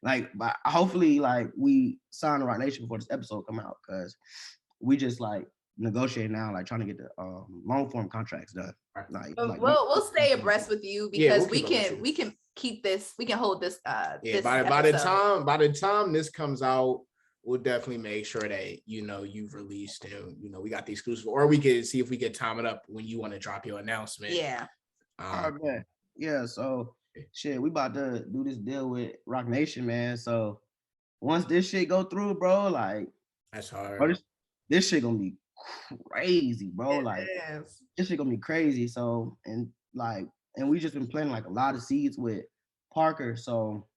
like hopefully like we sign the Rock Nation before this episode come out, because we just like negotiate now, like trying to get the long form contracts done. Like we'll stay abreast with you, because we can keep this, we can hold this this by the time this comes out, we'll definitely make sure that you've released and we got the exclusive, or we could see if we could time it up when you want to drop your announcement. So shit, we about to do this deal with Rock Nation, man. So once this shit go through, bro, like that's hard. Bro, this shit gonna be crazy, bro. Like this shit gonna be crazy. So and we just been planting like a lot of seeds with Parker. So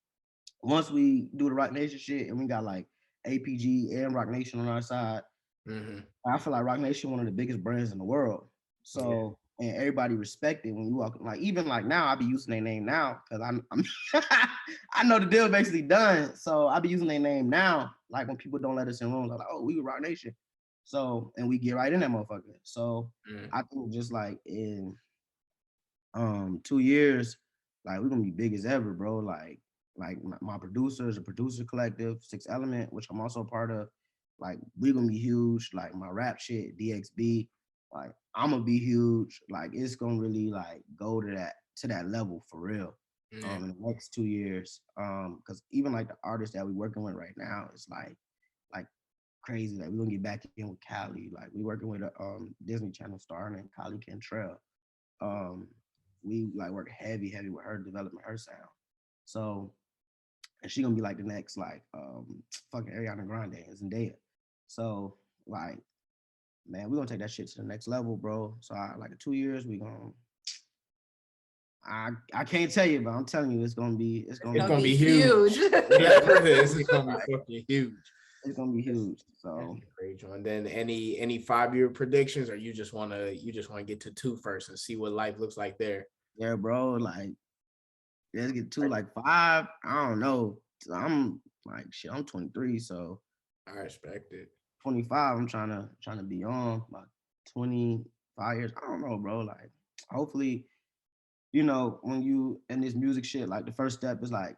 once we do the Rock Nation shit and we got like APG and Rock Nation on our side, I feel like Rock Nation one of the biggest brands in the world. So and everybody respect it when you walk. Like even like now, I be using their name now because I'm I know the deal basically done. So I be using their name now. Like when people don't let us in rooms, I'm like, oh, we Rock Nation. So and we get right in that motherfucker. So I think just like in 2 years, like we're gonna be big as ever, bro. Like my producers, a producer collective, 6 Element, which I'm also part of. Like we're gonna be huge. Like my rap shit, DXB. Like I'm gonna be huge. Like it's gonna really like go to that level for real. In the next 2 years. Because even like the artists that we working with right now, it's like crazy. Like we're gonna get back in with Kylie. Like we working with a Disney Channel star named Kylie Cantrell. We like work heavy with her, developing her sound. So and she gonna be like the next like fucking Ariana Grande and Zendaya. So like, man, we're gonna take that shit to the next level, bro. So like in 2 years, we gonna I can't tell you, but I'm telling you, it's gonna be huge. It's gonna be fucking huge. It's gonna be huge. So great, and then any 5-year predictions, or you just wanna get to 2 first and see what life looks like there? Yeah, bro. Like let's get to like 5. I don't know. I'm like shit. I'm 23, so I respect it. 25. I'm trying to be on like 25 years. I don't know, bro. Like, hopefully, when you in this music shit, like the first step is like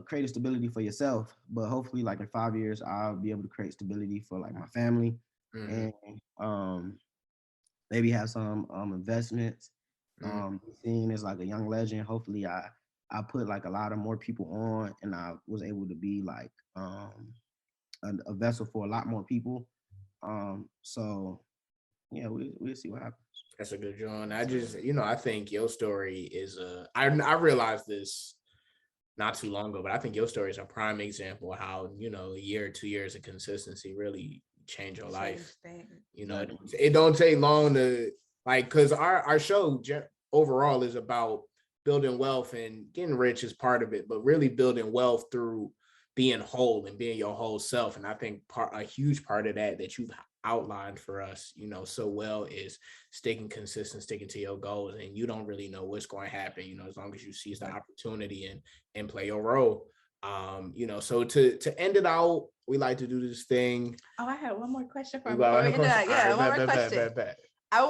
create stability for yourself. But hopefully, like in 5 years, I'll be able to create stability for like my family, Mhm. and maybe have some investments. Mhm. Seen as like a young legend. Hopefully, I put like a lot of more people on, and I was able to be like a vessel for a lot more people. So yeah, we'll see what happens. That's a good John. I just, I think your story is I realized this not too long ago, but I think your story is a prime example of how, a year or 2 years of consistency really change your life. It don't take long to because our show overall is about building wealth, and getting rich is part of it, but really building wealth through being whole and being your whole self. And I think a huge part of that you've outlined for us, so well, is sticking consistent, sticking to your goals, and you don't really know what's going to happen, as long as you seize the opportunity and play your role. So to end it out, we like to do this thing. Oh, I had one more question for You him before we got end it out. Yeah, right, one more question. bet. I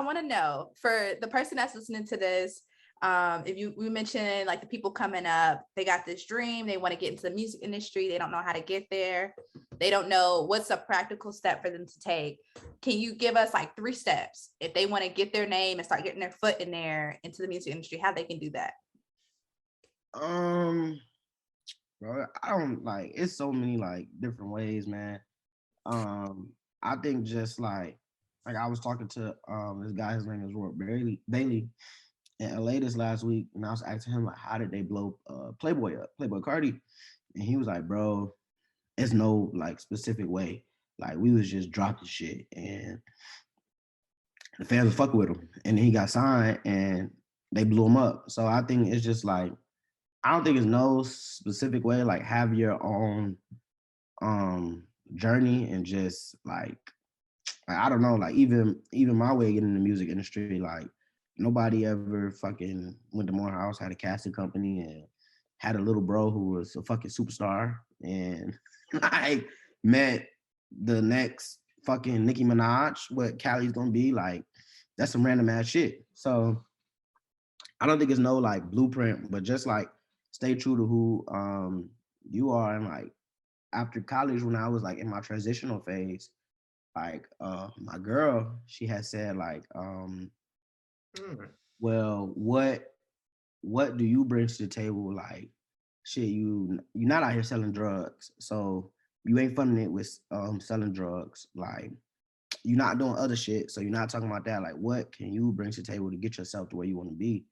want to know, for the person that's listening to this, if we mentioned like the people coming up, they got this dream, they want to get into the music industry, they don't know how to get there, they don't know what's a practical step for them to take. Can you give us like 3 steps if they want to get their name and start getting their foot in there into the music industry, how they can do that? Bro, I don't like. It's so many like different ways, man. I think just like I was talking to this guy, his name is Roy Bailey in LA this last week, and I was asking him like, how did they blow Playboy up, Playboy Cardi, and he was like, bro, it's no like specific way. Like we was just dropping shit, and the fans were fucking with him, and then he got signed, and they blew him up. So I think it's just like, I don't think it's no specific way. Like have your own journey, and just like I don't know, like even my way of getting in the music industry, like nobody ever fucking went to Morehouse, had a casting company, and had a little bro who was a fucking superstar, and like met the next fucking Nicki Minaj, what Kylie's gonna be like. That's some random ass shit. So I don't think it's no like blueprint, but just like stay true to who you are. And like after college, when I was like in my transitional phase, like my girl, she had said like well, what do you bring to the table? Like shit, you're not out here selling drugs, so you ain't funding it with selling drugs. Like you're not doing other shit, so you're not talking about that. Like what can you bring to the table to get yourself to where you want to be?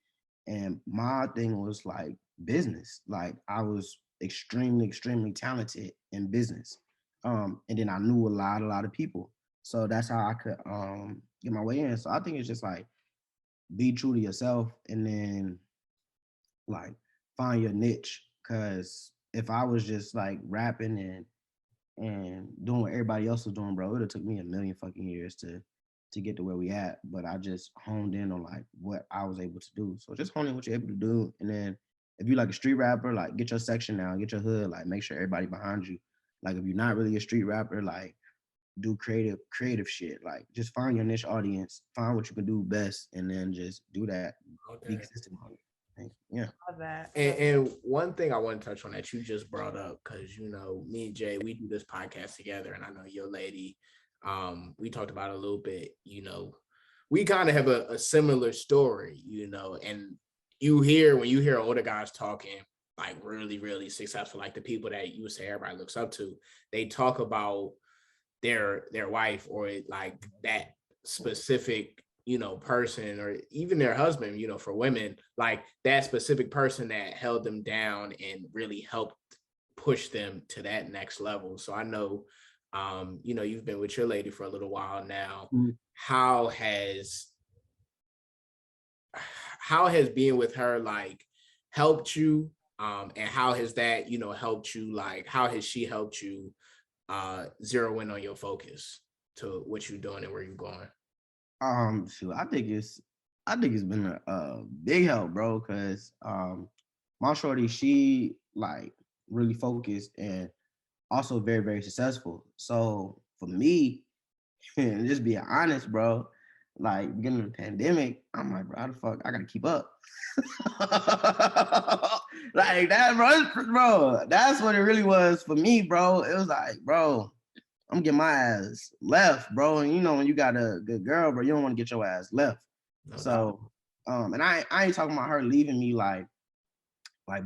And my thing was like business. Like I was extremely talented in business. And then I knew a lot of people. So that's how I could get my way in. So I think it's just like be true to yourself, and then like find your niche. Cause if I was just like rapping and doing what everybody else was doing, bro, it would have took me a million fucking years to get to where we at. But I just honed in on like what I was able to do. So just hone in what you're able to do. And then if you like a street rapper, like get your section now, get your hood, like make sure everybody behind you. Like if you're not really a street rapper, like do creative shit. Like just find your niche audience, find what you can do best, and then just do that. Be consistent on it. Yeah. Love that. And one thing I want to touch on that you just brought up, because me and Jay, we do this podcast together, and I know your lady, we talked about it a little bit. We kind of have a similar story, and when you hear older guys talking, like really, really successful, like the people that you would say everybody looks up to, they talk about their wife, or like that specific person, or even their husband, for women, like that specific person that held them down and really helped push them to that next level. So I know, you've been with your lady for a little while now. Mm-hmm. How has being with her like helped you? And how has that, helped you? Like, how has she helped you zero in on your focus to what you're doing and where you're going? Shoot, I think I think it's been a big help, bro, because my shorty, she like really focused and also very, very successful. So for me, and just being honest, bro, like beginning of the pandemic, I'm like, bro, how the fuck I gotta keep up? Like that, bro, that's what it really was for me, bro. It was like, bro, I'm getting my ass left, bro. And you know, when you got a good girl, bro, you don't want to get your ass left. No doubt. So, and I ain't talking about her leaving me like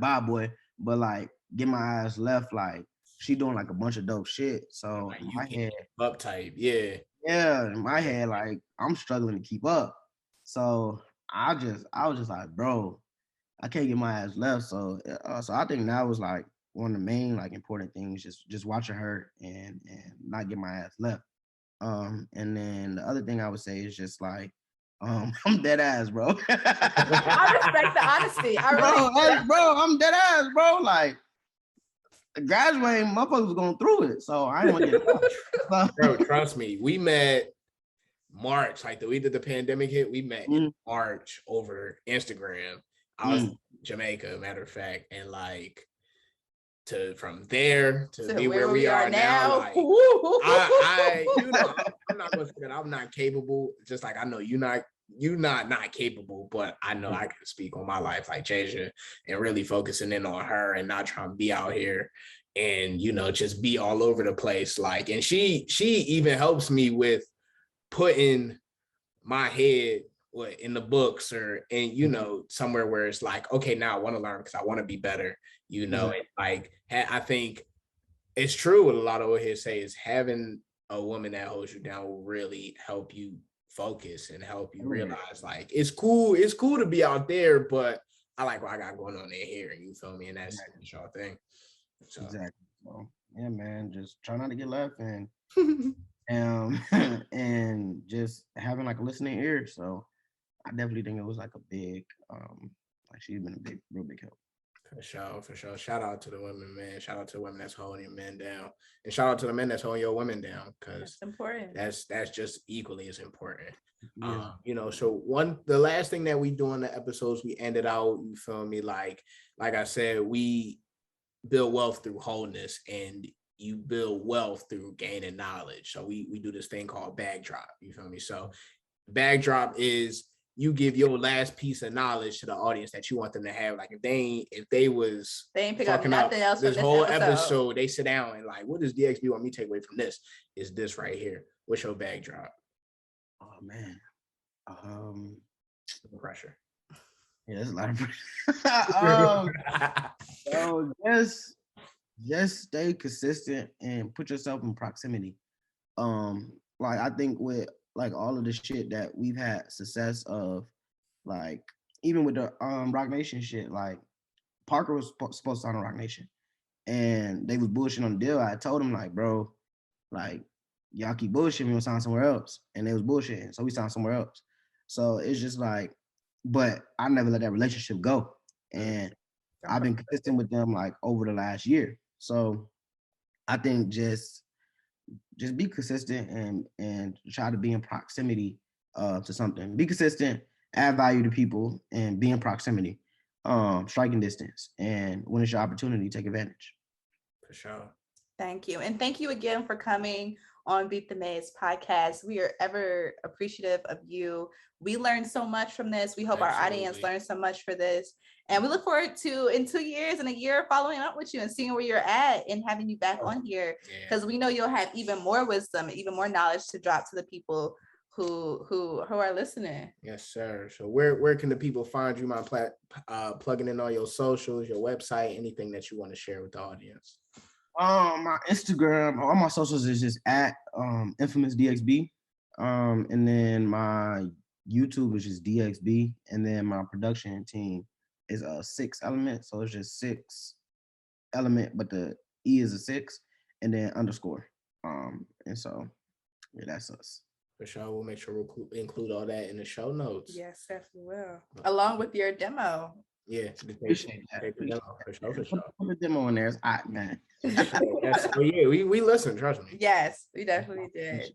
bye boy, but like get my ass left, like she doing like a bunch of dope shit. So Like in you my can't head, keep up type. Yeah. yeah, in my head, like I'm struggling to keep up. So I was just like, bro, I can't get my ass left. So I think that was like one of the main like important things, just watching her and not get my ass left. And then the other thing I would say is just like, I'm dead ass, bro. I respect the honesty. I really bro, I'm dead ass, bro. Like graduating, motherfuckers was going through it, so I didn't want to get. Bro, trust me. We met March, like the week that the pandemic hit. We met in March over Instagram. I was in Jamaica, matter of fact, and like from there to be where we are now. Like, I you know, I'm not gonna say that I'm not capable. Just like I know you're not capable, but I know I can speak on my life, like Jasia, and really focusing in on her and not trying to be out here and just be all over the place. Like, and she even helps me with putting my head in the books or somewhere where it's like, okay, now I want to learn because I want to be better, and like I think it's true what a lot of old heads say is having a woman that holds you down will really help you focus and help you realize like it's cool to be out there, but I like what I got going on in here, you feel me? And that's your thing. So Exactly. So yeah, man, just try not to get left and and just having like a listening ear. So I definitely think it was like a big like she's been a real big help. For sure. Shout out to the women, man. Shout out to the women that's holding your men down. And shout out to the men that's holding your women down. Because that's important. That's just equally as important. Yeah. So the last thing that we do in the episodes, we ended out, you feel me? Like I said, we build wealth through wholeness, and you build wealth through gaining knowledge. So we do this thing called bag drop. You feel me? So bag drop is you give your last piece of knowledge to the audience that you want them to have. Like if they ain't pick up nothing else this from whole episode, they sit down and like, what does DXB want me to take away from this? Is this right here? What's your bag drop? Oh man. Pressure. Yeah, there's a lot of pressure. So just stay consistent and put yourself in proximity. Like I think with like all of the shit that we've had success of, like even with the Rock Nation shit, like Parker was supposed to sign on Rock Nation, and they was bullshitting on the deal. I told him like, bro, like y'all keep bullshitting, we gonna sign somewhere else, and they was bullshitting, so we signed somewhere else. So it's just like, but I never let that relationship go, and I've been consistent with them like over the last year. So I think just be consistent and try to be in proximity to something. Be consistent, add value to people, and be in proximity, striking distance. And when it's your opportunity, take advantage. For sure. Thank you. And thank you again for coming on Beat the Maze podcast. We are ever appreciative of you. We learned so much from this. We hope our audience learns so much for this. And we look forward to in 2 years and a year following up with you and seeing where you're at and having you back on here. Because we know you'll have even more wisdom, even more knowledge to drop to the people who are listening. Yes, sir. So where can the people find you? Plugging in all your socials, your website, anything that you want to share with the audience. My Instagram, all my socials is just at infamous DXB. And then my YouTube is just DXB. And then my production team is a 6 element. So it's just 6 element, but the E is a 6 and then underscore. And so yeah, that's us. For sure. We'll make sure we'll include all that in the show notes. Yes, definitely will. Along with your demo. Yeah, appreciate that. For sure. Put the demo in there. It's hot, man. Yes. Well, yeah, we listened, trust me. Yes, we definitely did.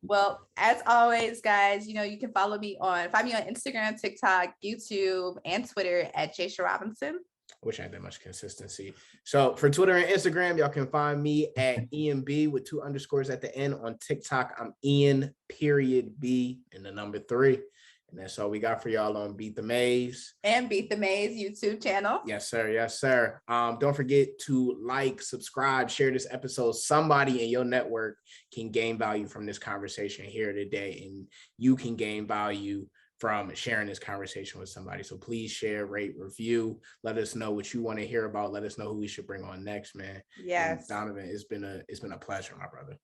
Well, as always, guys, you know, you can find me on Instagram, TikTok, YouTube, and Twitter at Jasia Robinson. Which ain't that much consistency. So for Twitter and Instagram, y'all can find me at IanB with 2 underscores at the end. On TikTok, I'm Ian.B and the number 3. And that's all we got for y'all on Beat the Maze. And Beat the Maze YouTube channel. Yes, sir. Yes, sir. Don't forget to like, subscribe, share this episode. Somebody in your network can gain value from this conversation here today. And you can gain value from sharing this conversation with somebody. So please share, rate, review. Let us know what you want to hear about. Let us know who we should bring on next, man. Yes. And Donovan, it's been a pleasure, my brother.